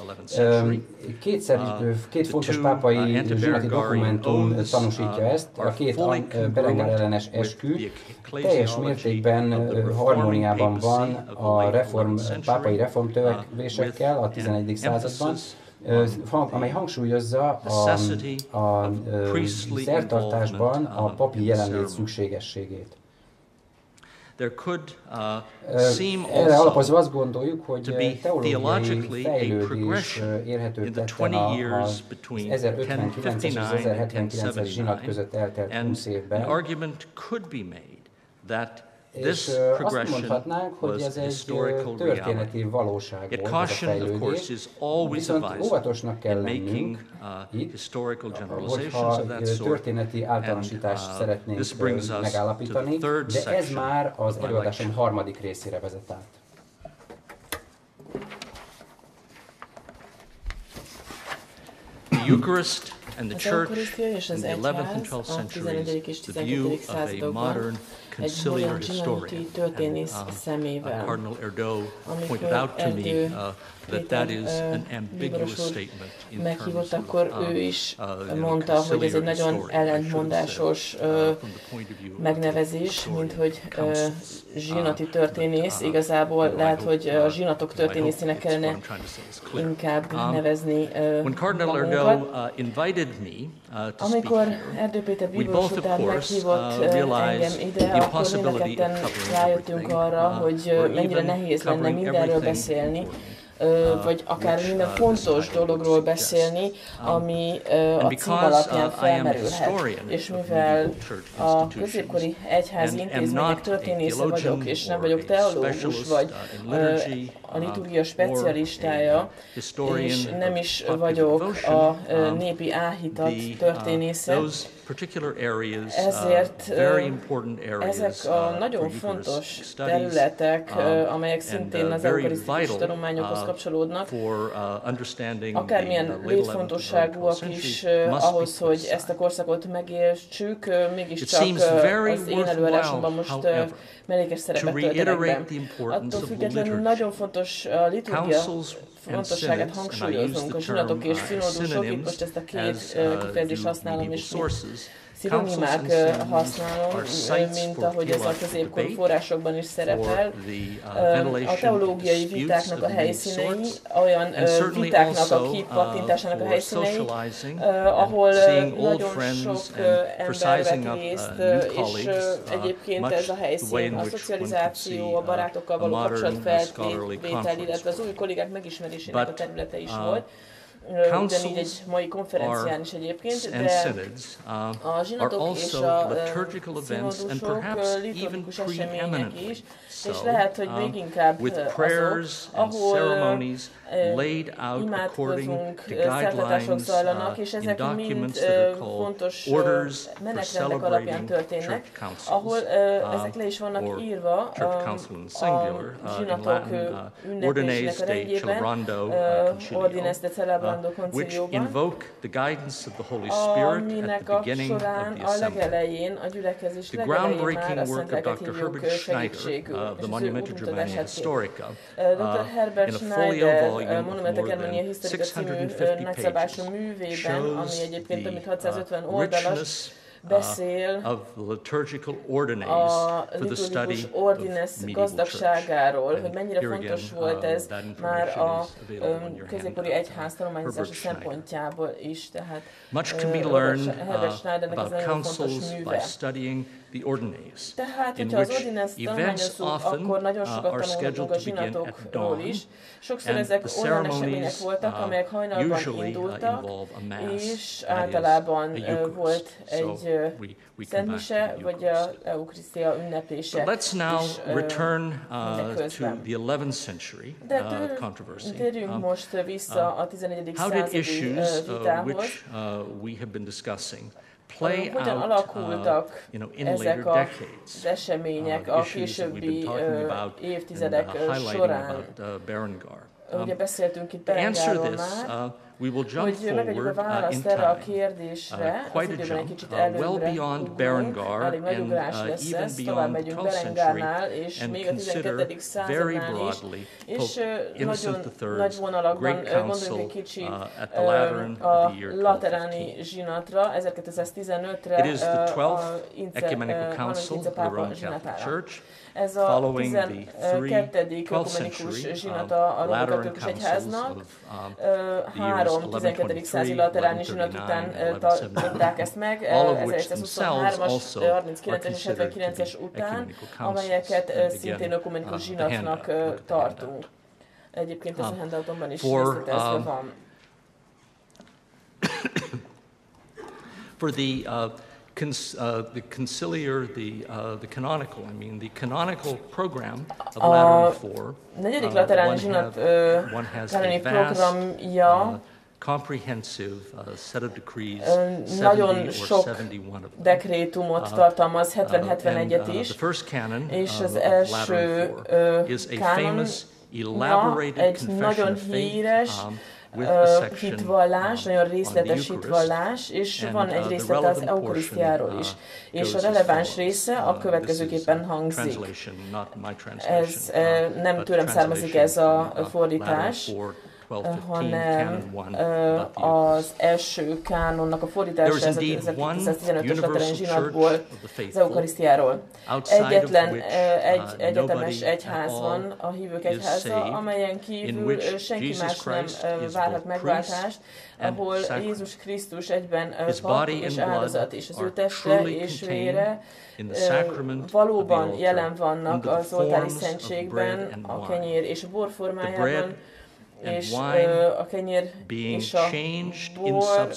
Két fontos pápai zsinati dokumentum tanúsítja ezt. A két Berengar ellenes eskü teljes mértékben harmóniában van a pápai reformtörekvésekkel a 11. században, amely hangsúlyozza a szertartásban a papi jelenlét szükségességét. Erre alapozva azt gondoljuk, hogy teológiai fejlődés érhető tetten az 1059 és az 1079-es zsinat között eltelt 20 évben, és azt mondhatnánk, hogy ez egy történeti valóság volt, ez a fejlődés, viszont óvatosnak kell lennünk itt, hogyha történeti általánosítást szeretnénk megállapítani, de ez már az előadásom harmadik részére vezet át. The Eucharist and the Church in the 11th and 12th centuries, the view of a modern conciliar historian. Cardinal Erdő pointed out to me that is an ambiguous statement in meghívott, akkor ő is mondta, hogy ez egy nagyon ellentmondásos megnevezés, mint hogy zsinati történész. Igazából lehet, hogy a zsinatok történészének kellene inkább nevezni magunkat. Amikor Erdő Péter bíboros után meghívott engem ide, akkor mindenketten rájöttünk arra, hogy mennyire nehéz lenne mindenről beszélni, vagy akár minden fontos dologról beszélni, ami a cím alapján felmerülhet. És mivel a középkori egyházi intézmények történésze vagyok, és nem vagyok teológus, vagy a liturgia specialistája, és nem is vagyok a népi áhítat történésze, ezért ezek a nagyon fontos területek, amelyek szintén az eucharisztikus tanulmányokhoz kapcsolódnak, akármilyen létfontosságúak is ahhoz, hogy ezt a korszakot megértsük, mégiscsak az én előadásomban most mellékes szerepet töltenek be. Attól függetlenül nagyon fontos a liturgia fontosságát hangsúlyoznunk, a zsinatok és színódusok, itt most ezt a két kifejezést használom, és szinonimák használom, mint ahogy ez a középkori forrásokban is szerepel. A teológiai vitáknak a helyszínei, olyan vitáknak a kipattintásának a helyszínei, ahol nagyon sok ember vett részt, és egyébként ez a helyszín, a szocializáció, a barátokkal való kapcsolatfelvétel, illetve az új kollégák megismerésének a területe is volt. Ugyanígy egy mai konferencián is egyébként, de a zsinatok és a színodusok liturgikus események is, és lehet, hogy még inkább azok, ahol imádkozunk, szertartások zajlanak, és ezek mind fontos menetrendek alapján történnek, ahol ezek le is vannak írva a zsinatok ünneplésének a rendjében, Ordines de Celebrando Concilióban, aminek a során a legelején, a gyülekezés legelején már a szentelket hívjuk segítségül, és az ő útmutatását kér. Dr. Herbert Schneider Monumentek Germania Historica című nagyszabású művében, ami egyébként több mint 650 oldalas, beszél a liturgikus ordines gazdagságáról, hogy mennyire fontos volt ez már a középkori egyház tanulmányozása szempontjából is. Tehát Herbert Schneidernek ez nagyon fontos műve. Tehát, hogyha az ordinest tanulmányozzuk, akkor nagyon sokat tanulhatunk a zsinatokról is. Sokszor ezek olyan események voltak, amelyek hajnalban indultak, és általában volt egy szentmise, vagy a Eucharisztia ünneplése is De térjünk most vissza a 11. századi vitához. Hogyan alakultak ezek az események a későbbi évtizedek során? Ugye beszéltünk itt Berengárról már, hogy megadjuk a választ erre a kérdésre, az időben egy kicsit előbbre ugrunk, elég nagy ugrás lesz ez, tovább megyünk Berengárnál, és még a 12. századnál is, és nagyon nagy vonalakban gondoljunk egy kicsit a lateráni zsinatra, 1215-re a Ince pápa zsinatára. Ez a 12. ökumenikus zsinata a római katolikus egyháznak. 12. századi lateráni zsinat után tartották ezt meg, 1123-as, 39-es és 79-es után, amelyeket szintén ökumenikus zsinatnak tartunk. Egyébként ez a handoutomban is részletezve van. For the conciliar, the canonical, the canonical program of Lateran IV. Negyedik lateráni zsinat kanoni programja comprehensive set of decrees, nagyon sok dekrétumot tartalmaz, 70-71-et is, és az első kánon egy nagyon híres hitvallás, nagyon részletes hitvallás, és van egy részlete az Eucharisztiáról is. És a releváns része a következőképpen hangzik. Ez nem tőlem származik ez a fordítás, hanem az első kánonnak a fordítása, ez a 1915-ös lateráni zsinatból, az Eucharisztiáról. Egyetlen egy egyetemes egyház van, a hívők egyháza, amelyen kívül senki más nem várhat megváltást, ahol Jézus Krisztus egyben pap és áldozat, és az ő teste és vére valóban jelen vannak az oltári szentségben, a kenyér és a bor formájában, és a kenyér és a bor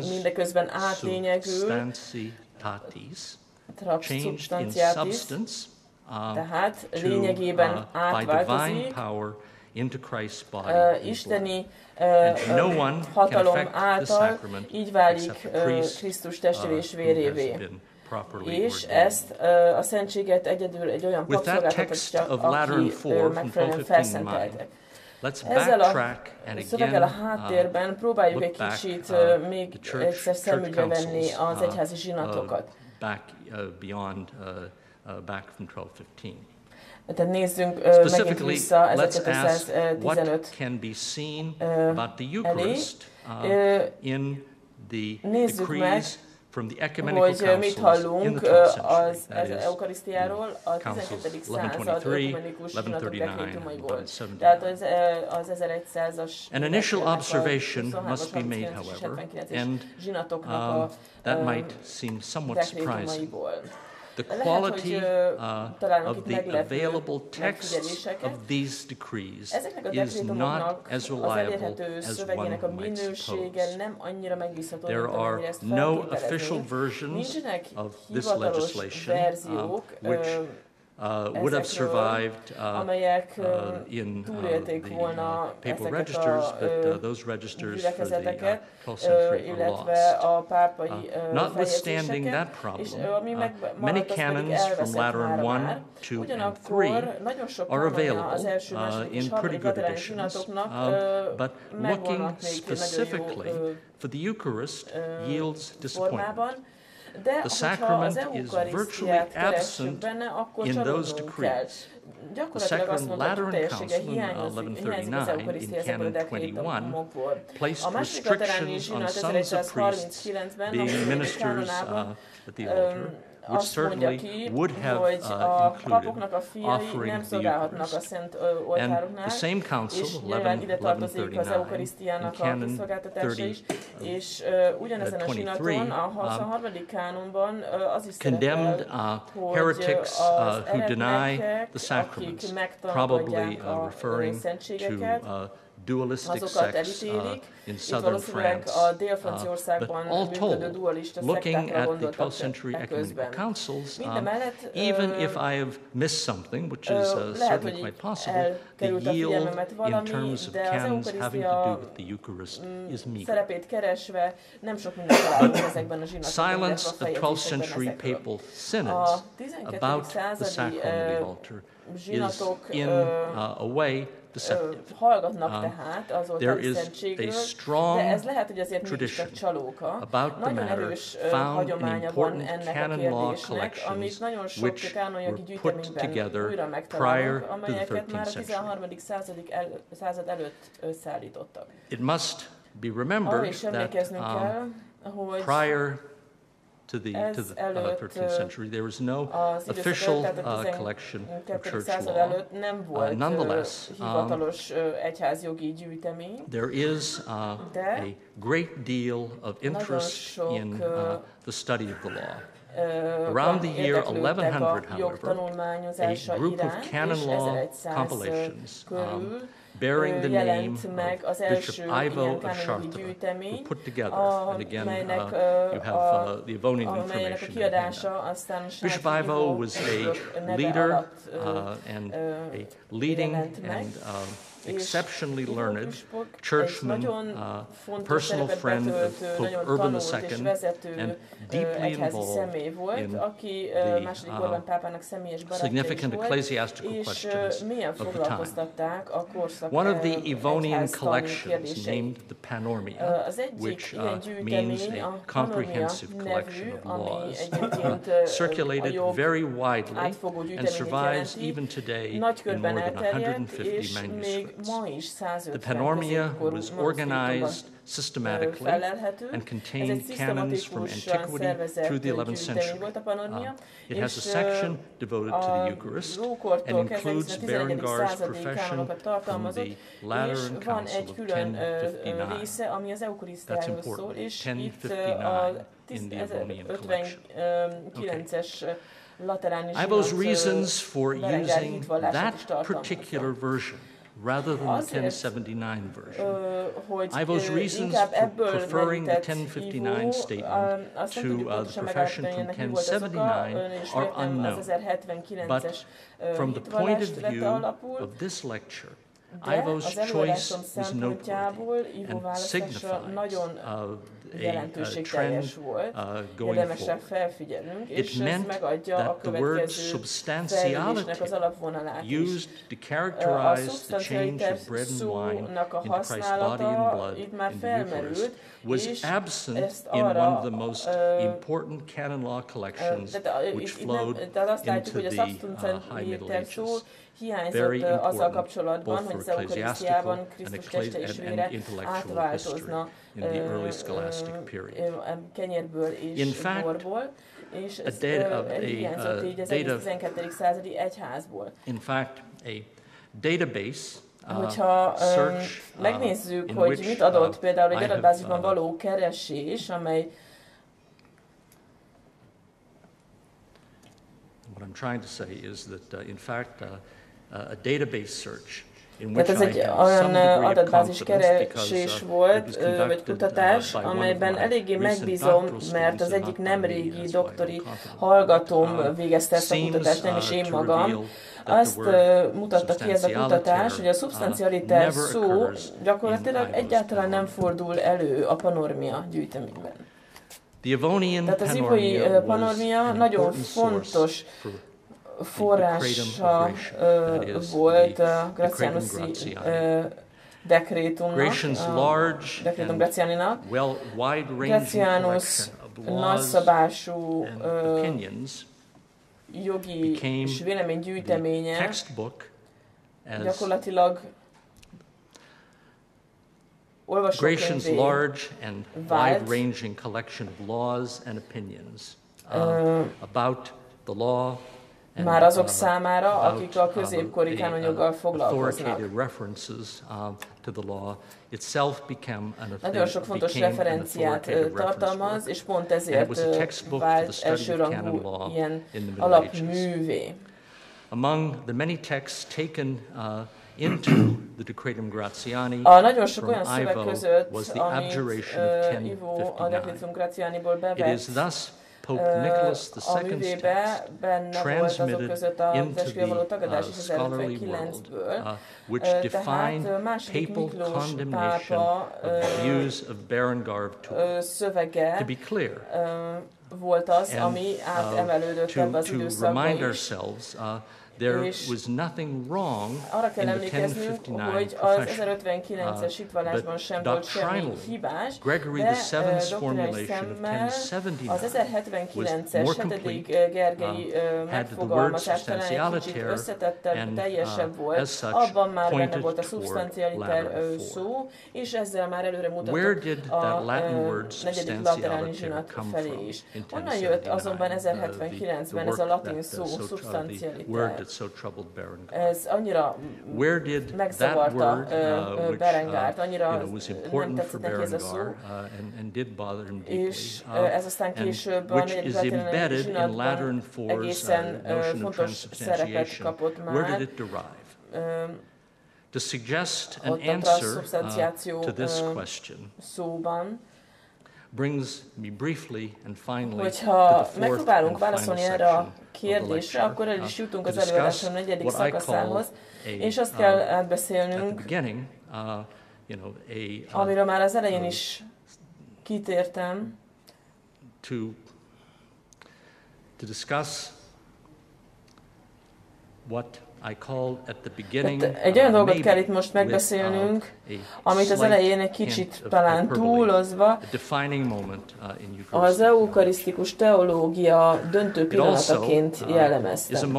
mindeközben átlényegül, transzubstanciátis, tehát lényegében átváltozik, isteni hatalom által, így válik Krisztus testévé és vérévé. És ezt a szentséget egyedül egy olyan pap szolgáltatja, aki megfelelően felszenteltek. Ezzel a szöveggel a háttérben próbáljuk egy kicsit még egyszer szemügyre venni az egyházi zsinatokat. Tehát nézzünk megint vissza 1215 elé. Nézzük meg hogy mit hallunk az Eucharisztiáról a 12. század ökumenikus zsinatok dekrétumaiból. Tehát az 1100-as An initial observation must be made, however, and that might seem somewhat surprising. The quality of the available text of these decrees is not as reliable as one might suppose. There are no official versions of this legislation which would have survived in the papal registers, but those registers for the 12th century are lost. Notwithstanding that problem, many canons from Lateran I, II, and III are available in pretty good editions, but looking specifically for the Eucharist yields disappointment. The sacrament is virtually absent in those decrees. The Second Lateran Council in 1139, in Canon 21, placed restrictions on sons of priests being ministers at the altar, which certainly would have included offering the Eucharist. And the same council, 1139, in Canon 23, condemned heretics who deny the sacraments, probably referring to dualistic sects in southern France. But all told, looking at the 12th century ecumenical councils, even if I have missed something, which is certainly quite possible, the yield in terms of canons having to do with the Eucharist is meager. But silence of 12th century papal synods about the sacrament of the altar is in a way deceptive. There is a strong tradition about the matter found in important canon law collections which were put together prior to the 13th century. It must be remembered that prior to the 13th century, there was no official collection of church law. Nonetheless, there is a great deal of interest in the study of the law. Around the year 1100, however, a group of canon law compilations bearing the name of Bishop Ivo of Chartres were put together. And again, you have the Evonian information. Bishop Ivo was a leader and a leading and exceptionally learned churchman, personal friend of Pope Urban II, and deeply involved in the significant ecclesiastical questions of the time. One of the Evonian collections, named the Panormia, which means a comprehensive collection of laws, circulated very widely and survives even today in more than 150 manuscripts. The Panormia was organized systematically and contained canons from antiquity through the 11th century. It has a section devoted to the Eucharist and includes Berengar's profession from the Lateran Council of 1059. That's important, 1059 in the Evonian collection. Okay. Ivo's reasons for using that particular version rather than the 1079 version. Ivo's reasons for preferring the 1059 statement to the profession from 1079 are unknown. But from the point of view of this lecture, Ivo's choice is noteworthy and signifies a trend going forward. It meant that the word substantiality, used to characterize the change of bread and wine into Christ's body and blood in the Eucharist, was absent in one of the most important canon law collections which flowed into the High Middle Ages. Very important, both az Eucharisztiában Krisztus teste és vére átváltozna kenyérből és borból, és ez hiányzott így az egész 12. századi egyházból. In fact, a database hogyha megnézzük, hogy mit adott például egy adatbázisban való keresés, amely what I'm trying to say is that in fact a database search tehát ez egy olyan adatbázis keresés volt, vagy kutatás, amelyben eléggé megbízom, mert az egyik nemrégi doktori hallgatóm végezte ezt a kutatást, nem is én magam. Azt mutatta ki ez a kutatás, hogy a szubstancialitás szó gyakorlatilag egyáltalán nem fordul elő a panormia gyűjteményben. Tehát az ivói panormia nagyon fontos forrása volt a Gratianuszi dekrétumnak, dekrétum Gratianinak. Gratianus nagyszabású jogi és véleménygyűjteménye gyakorlatilag Gratian's large and wide-ranging collection of laws and opinions about the law. Már azok számára, akik a középkori kánonjoggal foglalkoznak. Nagyon sok fontos referenciát tartalmaz, és pont ezért vált elsőrangú ilyen alapművé. Among the many texts taken into the Decretum Gratiani a nagyon sok olyan szöveg között, amit Ivo a Decretum Gratianiból bevett, a művébe benne volt azok között az esküvőre való tagadás is 1059-ből, tehát második Miklós pápa szövege volt az, ami átemelődött ebbe az időszakba is. És arra kell emlékeznünk, hogy az 1059-es hitvallásban sem volt semmi hibás, de doktrinális szemmel az 1079-es 7. Gergely megfogalmazás talán egy kicsit összetettebb, teljesebb volt, abban már benne volt a szubstancialiter szó, és ezzel már előre mutatott a 4. lateráni zsinat felé is. Onnan jött azonban 1079-ben ez a latin szó, szubstancialiter. Ez annyira megzavarta Berengárt, annyira nem tetszett neki ez a szó, és ez aztán később a 4. lateráni zsinatban egészen fontos szerepet kapott már. Ott a transzszubstanciáció szóban. Hogyha megpróbálunk válaszolni erre a kérdésre, akkor el is jutunk az előadásom 4. szakaszához, és azt kell átbeszélnünk, amiről már az elején is kitértem, to discuss what egy olyan dolgot kell itt most megbeszélnünk, amit az elején egy kicsit talán túlozva az eukarisztikus teológia döntő pillanataként jellemeztem.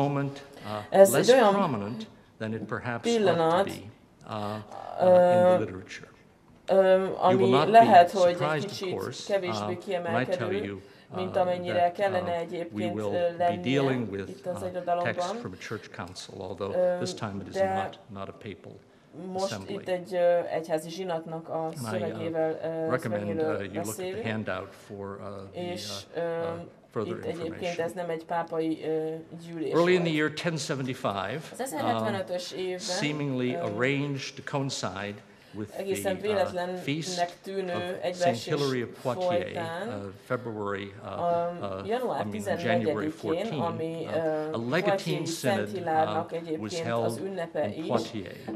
Ez egy olyan pillanat, ami lehet, hogy egy kicsit kevésbé kiemelkedő, mint amennyire kellene egyébként lennie itt az irodalomban. De most itt egy egyházi zsinatnak a szövegéről beszélünk, és itt egyébként ez nem egy pápai gyűlés Early in the year 1075, az 1075-ös évben egészen véletlennek tűnő egybeesés folytán január 14-én, ami Poitiers-i Szent Hilárdnak egyébként az ünnepe is,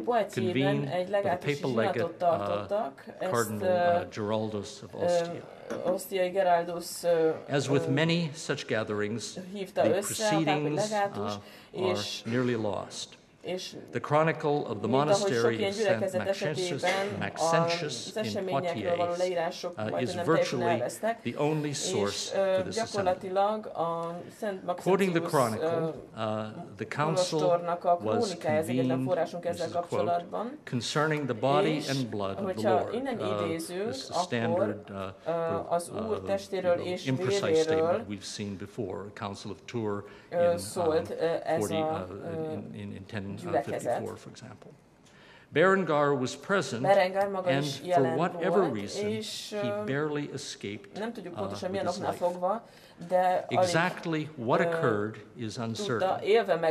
Poitiers-ben egy legátusi zsinatot tartottak, ezt Osztiai Geraldus hívta össze, a pápai legátus, és The chronicle of the monastery of Saint Maxentius in Poitiers is virtually the only source for this assembly. Quoting the chronicle, the council was convened, this is a quote, concerning the body and blood of the Lord. This is the standard imprecise statement we've seen before, the Council of Tours in 1054, for example. Berengar was present, and for whatever reason, he barely escaped with his life. Exactly what occurred is uncertain,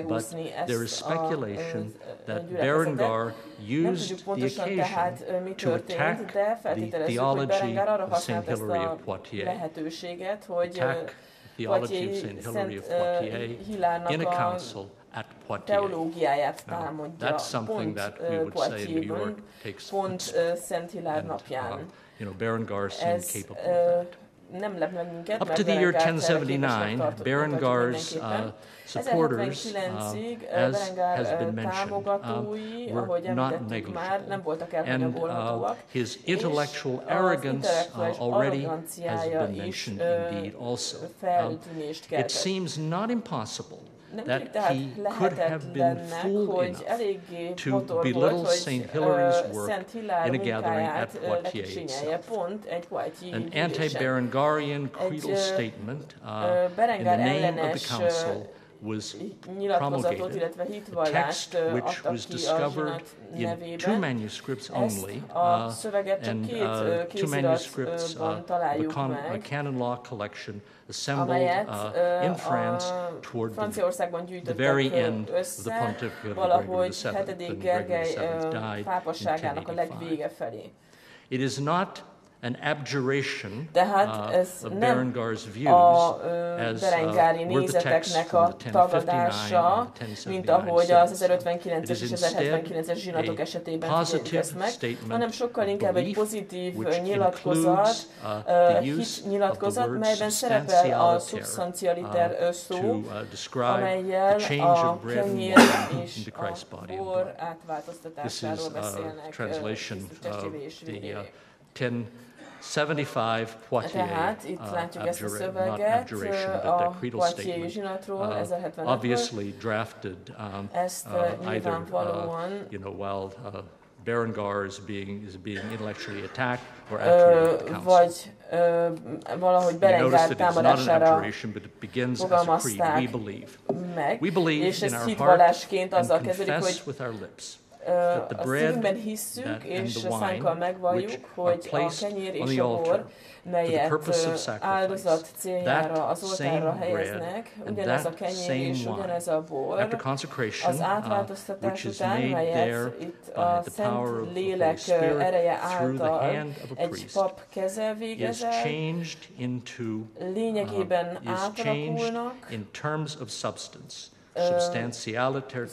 but there is speculation that Berengar used the occasion to attack the theology of Saint Hilary of Poitiers, attack the theology of Saint Hilary of Poitiers in a council at Poitiers. Now, that's something that we would say in New York takes place. And, Berengar seemed capable of that. Up to the year 1079, Berengar's supporters, as has been mentioned, were not negligible. And his intellectual arrogance already has been mentioned indeed also. It seems not impossible that he could have been fool enough to belittle Saint Hilary's work in a gathering at Poitiers itself. An anti-Berengarian creedal statement in the name of the council was promulgated, a text which was discovered in 2 manuscripts only, and 2 manuscripts of a canon law collection assembled in France toward the very end of the pontificate of Gregory VII, when Gregory VII died in 1085. It is not an abjuration of Berengar's views, as were the texts from the 1059 and the 1079 1059-es és 1079-es zsinatok esetében történt meg, hanem sokkal inkább egy pozitív nyilatkozat, hitnyilatkozat, melyben szerepel a substantialiter szó, amellyel a kenyér és a bor átváltoztatásáról beszélnek Krisztus testévé és vérévé. 1075 Poitiers, tehát itt látjuk ezt a szöveget a Poitiers zsinatról, 1075-ből. Obviously drafted either while Berengar is being intellectually attacked or after the council. Vagy valahogy Berengar támadására fogalmazták meg, és ez hitvallásként azzal kezdődik, hogy a szívünkben hisszük, és szánkkal megvalljuk, hogy a kenyér és a bor, melyet áldozat céljára az oltárra helyeznek, ugyanez a kenyér és ugyanez a bor, az átváltoztatás után, melyet itt a Szent Lélek ereje által egy pap keze végezett, lényegében átalakulnak, substantialiter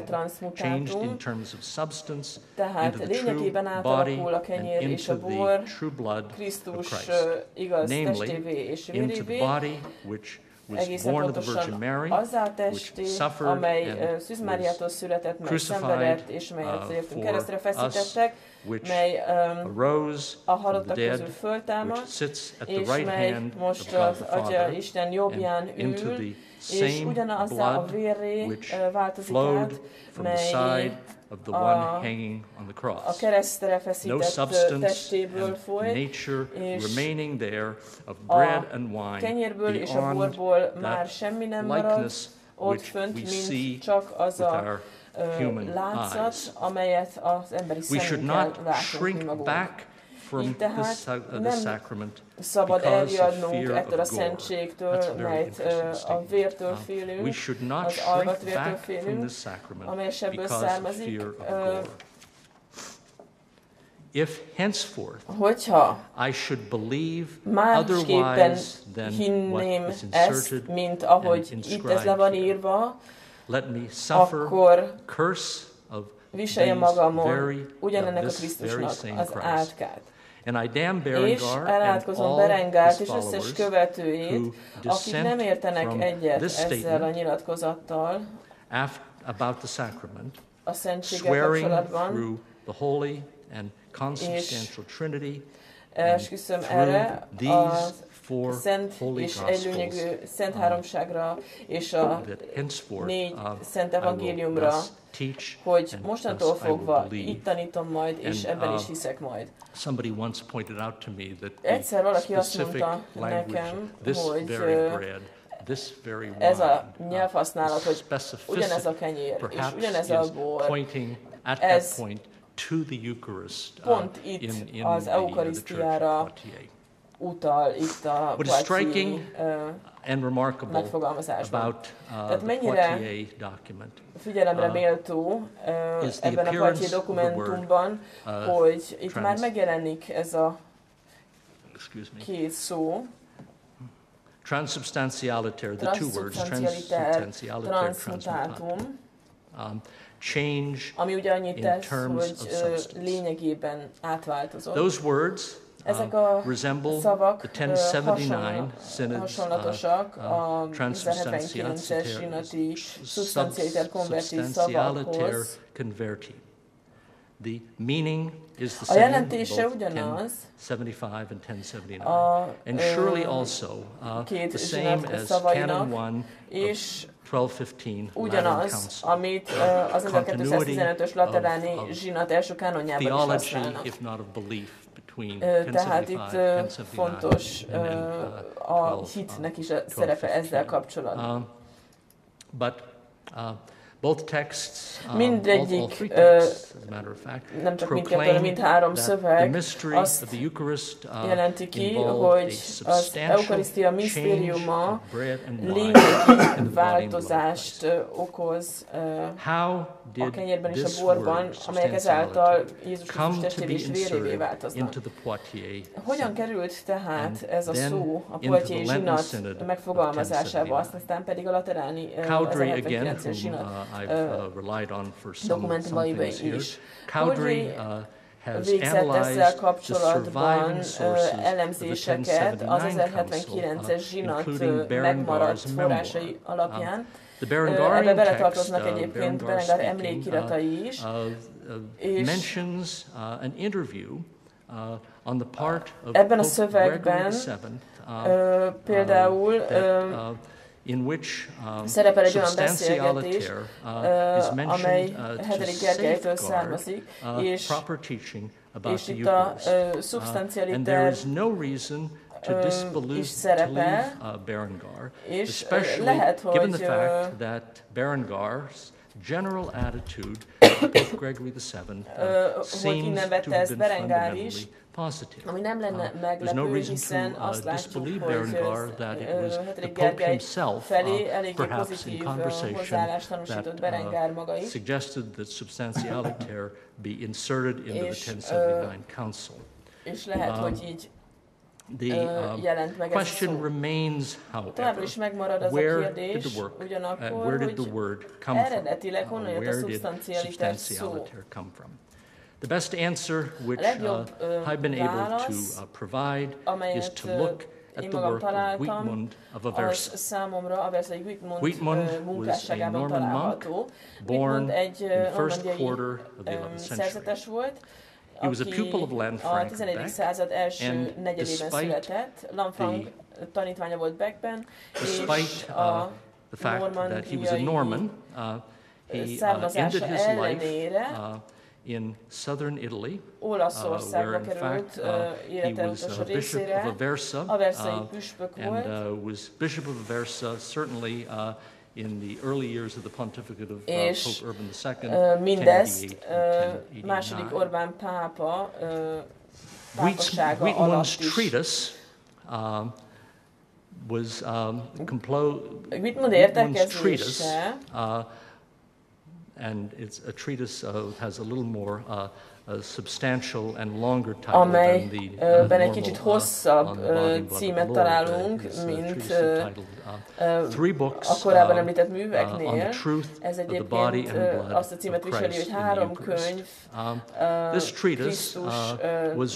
transmutatum, tehát lényegében átalakul a kenyér és a bor Krisztus igaz testévé és vérévé, egészen pontosan azzá testé, amely Szűz Máriától született, mely szenvedett, és melyet értünk keresztre feszítettek, mely a halottak közül föltámad, és mely most az Atya Isten jobbján ül, és ugyanazzá a vérré változik át, mely a keresztre feszített testéből folyt, és a kenyérből és a borból már semmi nem marad ott fönt, mint csak az a látszat, amelyet az emberi szemmel látunk mi magunk. Így tehát nem szabad elriadnunk ettől a szentségtől, melyet a vértől félünk, az alvat vértől félünk, amely sebből származik. Hogyha másképpen hinném ezt, mint ahogy itt ez le van írva, akkor viseljem magamon ugyanennek a Krisztusnak az átkát. És elátkozom Berengárt és összes követőjét, akik nem értenek egyet ezzel a nyilatkozattal, about the sacrament, a szentséggel swearing kapcsolatban, through the Holy and consubstantial Trinity, esküszöm erre a szent és egylényegű szent háromságra és a 4 szent evangéliumra, hogy mostantól fogva itt tanítom majd, és ebben is hiszek majd. Egyszer valaki azt mondta nekem, hogy ez a nyelvhasználat, hogy ugyanez a kenyér és ugyanez a bor, ez pont itt az Eucharisztiára utal, itt a Poitiers megfogalmazásban. Tehát mennyire figyelemre méltó ebben a Poitiers dokumentumban, hogy itt már megjelenik ez a két szó, transubstantialiter, the two words, transmutatum, change ami ugye annyit tesz, hogy lényegében átváltozott. Those words resemble the 1079 hasonlatosak a 1079-es zsinati substantialiter converti szavakhoz. The meaning is the A same, jelentése ugyanaz, 75 and 1079, and surely also the same as Canon 1 és 1215 ugyanaz, amit az 1215-ös lateráni zsinat első kánonjában is használnak. Tehát itt fontos a hitnek is a szerepe ezzel kapcsolatban. Both texts, mindegyik, nem csak mindkettő, mindhárom szöveg azt jelenti ki, hogy az Eucharisztia misztériuma lényegi változást okoz a kenyérben és a borban, amelyek ezáltal Jézus Krisztus testévé és vérévé változnak. Hogyan került tehát ez a szó a Poitiers zsinat megfogalmazásába, aztán pedig a lateráni 1079-es zsinat dokumentumaiba is. Cowdery végzett ezzel kapcsolatban elemzéseket az 1079-es zsinat megmaradt forrásai alapján. Ebbe beletartoznak egyébként Berengar emlékiratai is, és ebben a szövegben például szerepel egy olyan beszélgetés, amely 7. Gergelytől származik, és itt a szubstancialiter is szerepel, és lehet, hogy general attitude of both Gregory VII seems innen to vette have ezt been Berengar is, positive. ami nem lenne meglepő, hiszen azt látjuk, hogy the Pope himself, felé eléggé perhaps pozitív in conversation, hozzáállást tanúsított Berengar maga is. Suggested that substantialiter be inserted into the 1079 Council. És lehet, hogy így jelent meg question remains, however, is megmarad az where a kérdés, did the work, ugyanakkor, where did the word come from? Eredetileg honnan jött a Where did substantialiter szó? substantialiter come from? The best answer which I've been able to provide is to look at the work of Witmund of Aversa. Számomra Aversai Witmund was a Norman monk, born in the first quarter of the 11th century. Volt, He was a pupil of Lanfranc a 11. század első negyedében született, Lanfranc tanítványa volt Beckben, despite the fact that he was a Norman, he ended his life in southern Italy, where in fact he was Bishop of Aversa, and was Bishop of Aversa certainly in the early years of the pontificate of Pope Urban II, mindezt második Orbán pápa pápasága alatt is. Treatise was Witmund értekezése, and it's a treatise has a little more substantial and longer title than the ben egy kicsit hosszabb címet találunk, mint a korábban említett műveknél. Ez egyébként azt a címet viseli, hogy 3 könyv Krisztus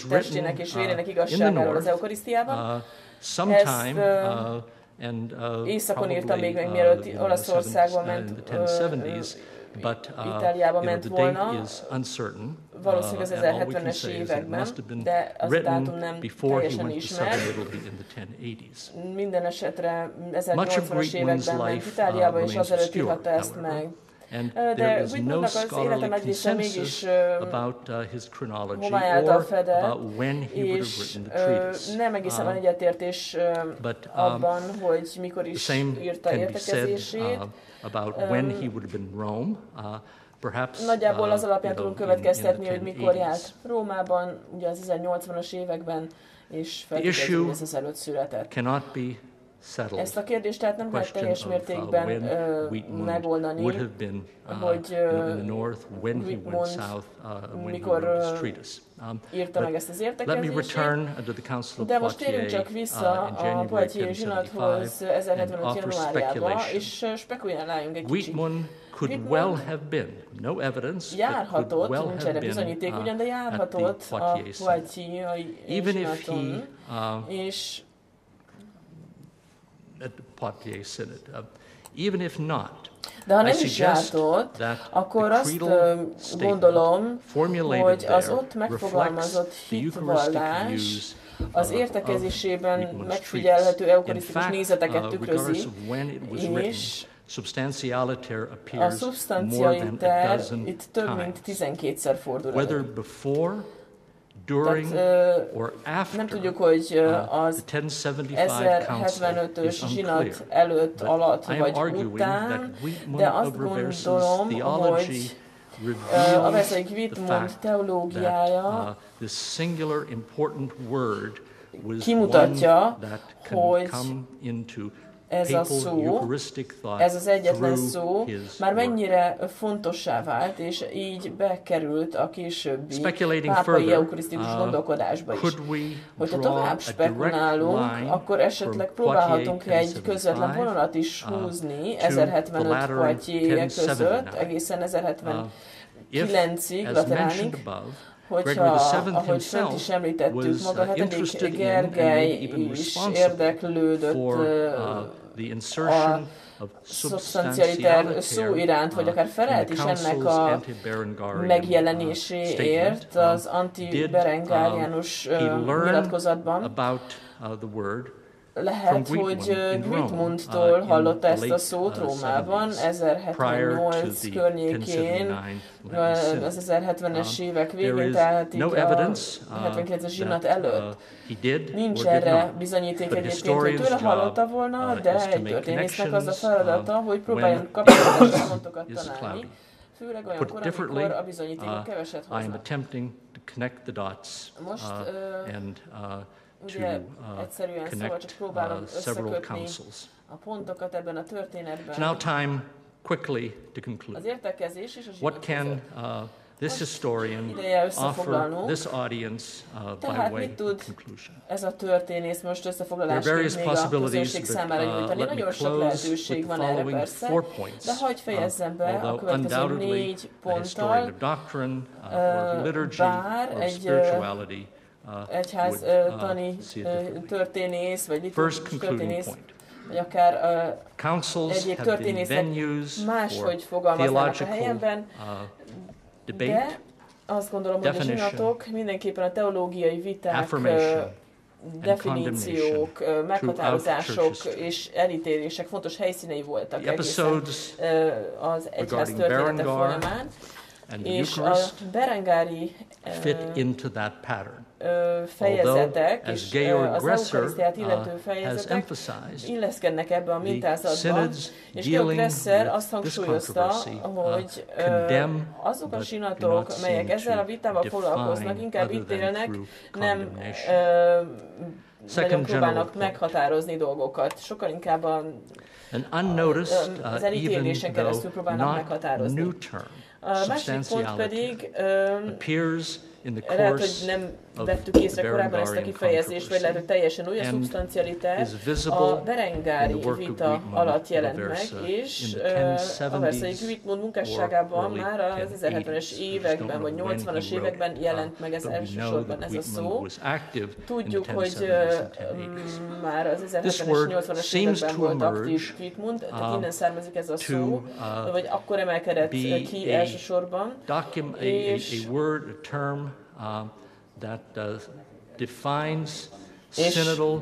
testének és vérének igazságáról az Eucharisztiában. Északon írta még meg, mielőtt Olaszországba ment Itáliába ment volna, valószínűleg az 1070-es években, de az dátum nem teljesen ismert. Minden esetre 1080-as években ment Itáliába, és azelőtt írhatta ezt meg. De Whitmannak az élete nagy része mégis homály által fedett, és nem egészen van egyetértés abban, hogy mikor is írta értekezését. Nagyjából az alapján tudunk következtetni, hogy mikor járt Rómában, ugye az 1080-as években, és feltétlenül ez ezelőtt született. Ezt a kérdést tehát nem lehet teljes mértékben megoldani, hogy Whitman mikor írta meg ezt az értekezését. De most térjünk csak vissza a Poitiers zsinathoz 1075. januárjában, és spekuláljunk egy kicsit. Járhatott, nincs erre bizonyíték ugyan, de járhatott a Poitiers zsinaton, és de ha nem is jártott, akkor azt gondolom, hogy az ott megfogalmazott hitvallás az értekezésében megfigyelhető eucharisztikus nézeteket tükrözi, és a szubstancialiter itt több mint 12-szer fordul elő. Tehát nem tudjuk, hogy az 1075-ös zsinat előtt, alatt vagy után, de azt gondolom, hogy a Versailles Whitman teológiája kimutatja, hogy ez a szó, ez az egyetlen szó már mennyire fontossá vált, és így bekerült a későbbi pápai eukarisztikus gondolkodásba is. Hogyha tovább spekulálunk, akkor esetleg próbálhatunk egy közvetlen vonalat is húzni 1075 Poitiers között, egészen 1079-ig, Lateránig, hogyha, ahogy fönt is említettük, maga a 7. Gergely is érdeklődött a szubstancialiter szó iránt, vagy akár felelt is ennek a megjelenéséért az anti-berengáriánus nyilatkozatban. Lehet, hogy Whitmundtól hallotta ezt a szót Rómában, 1078 környékén, az 1070-es évek végén, tehát itt a 79-es zsinat előtt. Nincs erre bizonyíték egyébként, hogy tőle hallotta volna, de egy történésznek az a feladata, hogy próbáljon kapcsolódási pontokat találni, főleg olyankor, amikor a bizonyítékok keveset hoznak. Most ugye egyszerűen szóval csak próbálom összekötni a pontokat ebben a történetben. Az értekezés és a zsinat között. This historian offer this audience by way of conclusion? Ez a történész most összefoglalásként még a közönség számára nyújtani. Nagyon sok lehetőség van erre persze, de hagyj fejezzem be a következő 4 ponttal, bár egy egyháztani történész, vagy liturgikus történész, vagy akár egyéb történészek máshogy fogalmaznának a helyemben, de azt gondolom, hogy a zsinatok mindenképpen a teológiai viták, definíciók, meghatározások és elítélések fontos helyszínei voltak egészen az egyház története folyamán, és a berengári fejezetek és az Eucharisztiát illető fejezetek illeszkednek ebbe a mintázatba, és Georg Gresser azt hangsúlyozta, hogy azok a zsinatok, melyek ezzel a vitával foglalkoznak, inkább ítélnek, nem nagyon próbálnak meghatározni dolgokat, sokkal inkább az elítélésen keresztül próbálnak meghatározni. A másik pont pedig lehet, hogy nem vettük észre korábban ezt a kifejezést, vagy lehet, hogy teljesen új a szubstancialitás, a berengári vita alatt jelent meg, és a versailles Guitmond munkásságában már az 1070-es években, vagy 80-as években jelent meg ez elsősorban ez a szó. Tudjuk, hogy már az 1070-es, 80-as években volt aktív Guitmond, tehát innen származik ez a szó, vagy akkor emelkedett ki elsősorban, és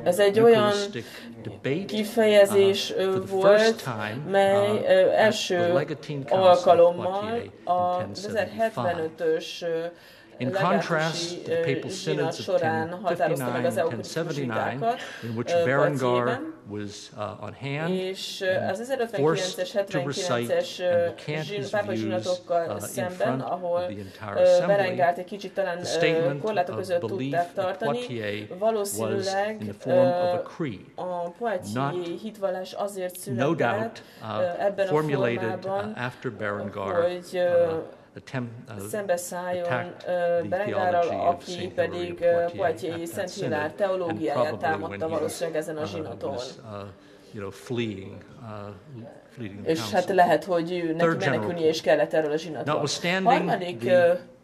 ez egy olyan kifejezés volt, mely első alkalommal a 1075-ös legátusi zsinat során határozta meg az eucharisztikus vitákat Poitiers-ben, és az 1059-es, 79-es pápai zsinatokkal szemben, ahol Berengárt egy kicsit talán korlátok között tudták tartani, valószínűleg a Poitiers hitvallás azért született ebben a formában, hogy szembeszálljon Berengárral, aki pedig Poitiers Szent Hilár teológiáját támadta valószínűleg ezen a zsinaton. És hát lehet, hogy neki menekülnie is kellett erről a zsinatról. Harmadik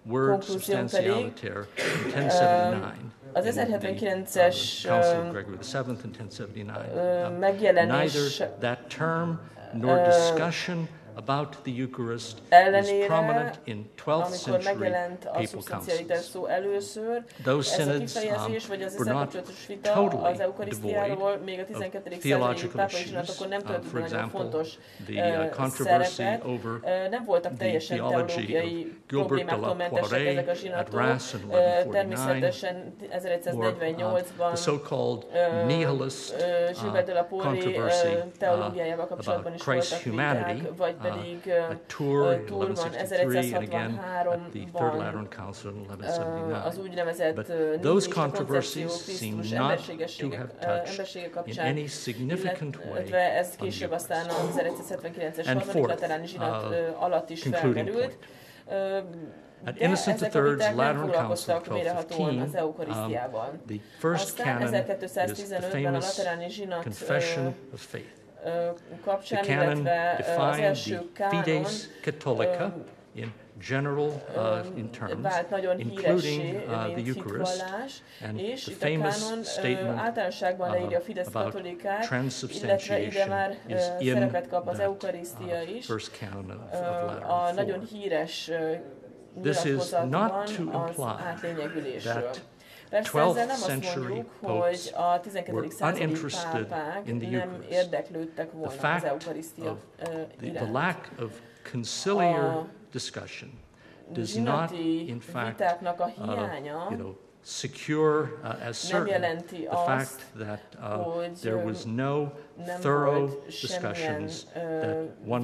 konklúzió pedig az 1079-es megjelenés ellenére, amikor megjelent a szubstancialitás szó először, ez a kifejezés, vagy az ezzel kapcsolatos vita az Eucharisztiáról még a 12. századi pápai zsinatokon nem töltött nagyon fontos szerepet. Nem voltak teljesen teológiai problémáktól mentesek ezek a zsinatok. Természetesen 1148-ban Gilbert de la Porrée teológiájával kapcsolatban is voltak viták, vagy pedig Tourban 1163-ban az úgynevezett némista koncepció Krisztus embersége kapcsán, illetve ez később aztán az 1179-es harmadik lateráni zsinat alatt is felmerült. De ezek a viták nem foglalkoztak mélyrehatóan az Eucharisztiában. Aztán 1215-ben a lateráni zsinat kapcsán, illetve az első kánon vált nagyon híressé, mint hitvallás, és itt a kánon általánosságban leírja a Fidesz katolikát, illetve ide már szerepet kap az Eucharisztia is, a nagyon híres nyilatkozatban az átlényegülésről. Persze ezzel nem azt mondjuk, hogy a 12. századi pápák nem érdeklődtek volna az Eucharisztia iránt. A zsinati vitáknak a hiánya nem jelenti azt, hogy nem volt semmilyen vita, vagy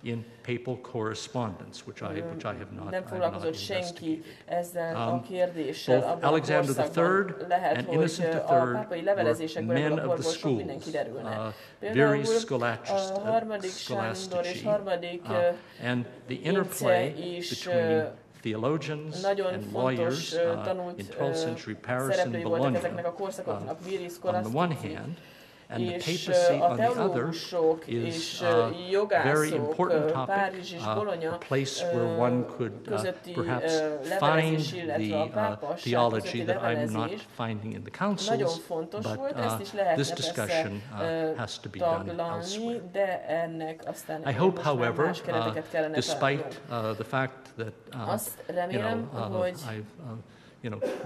in papal correspondence, which I have not. Nem foglalkozott senki ezzel a kérdéssel abban a korszakban. Lehet, hogy a pápai levelezésekből ebből a korból sok minden kiderülne. Például a harmadik Sándor és harmadik Ince is nagyon fontos tanult szereplői voltak ezeknek a korszakoknak, Viri Scholasticus, és a teológusok és jogászok Párizs és Bologna közötti levelezés, illetve a pápasság közötti levelezés nagyon fontos volt, ezt is lehetne persze taglalni, de ennek aztán más kereteket kellene tartani. Azt remélem, hogy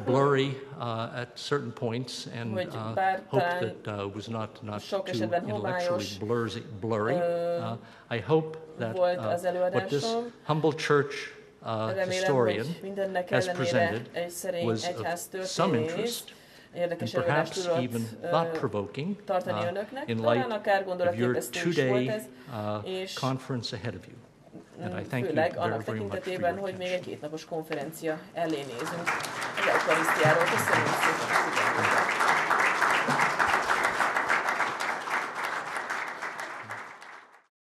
blurry at certain points, and hope that was not too intellectually blurry. I hope that what this humble church historian has presented was of some interest, and perhaps even thought-provoking in light of your two-day conference ahead of you. Főleg annak tekintetében, hogy még egy 2 napos konferencia elé nézünk az Eucharisztiáról. Köszönöm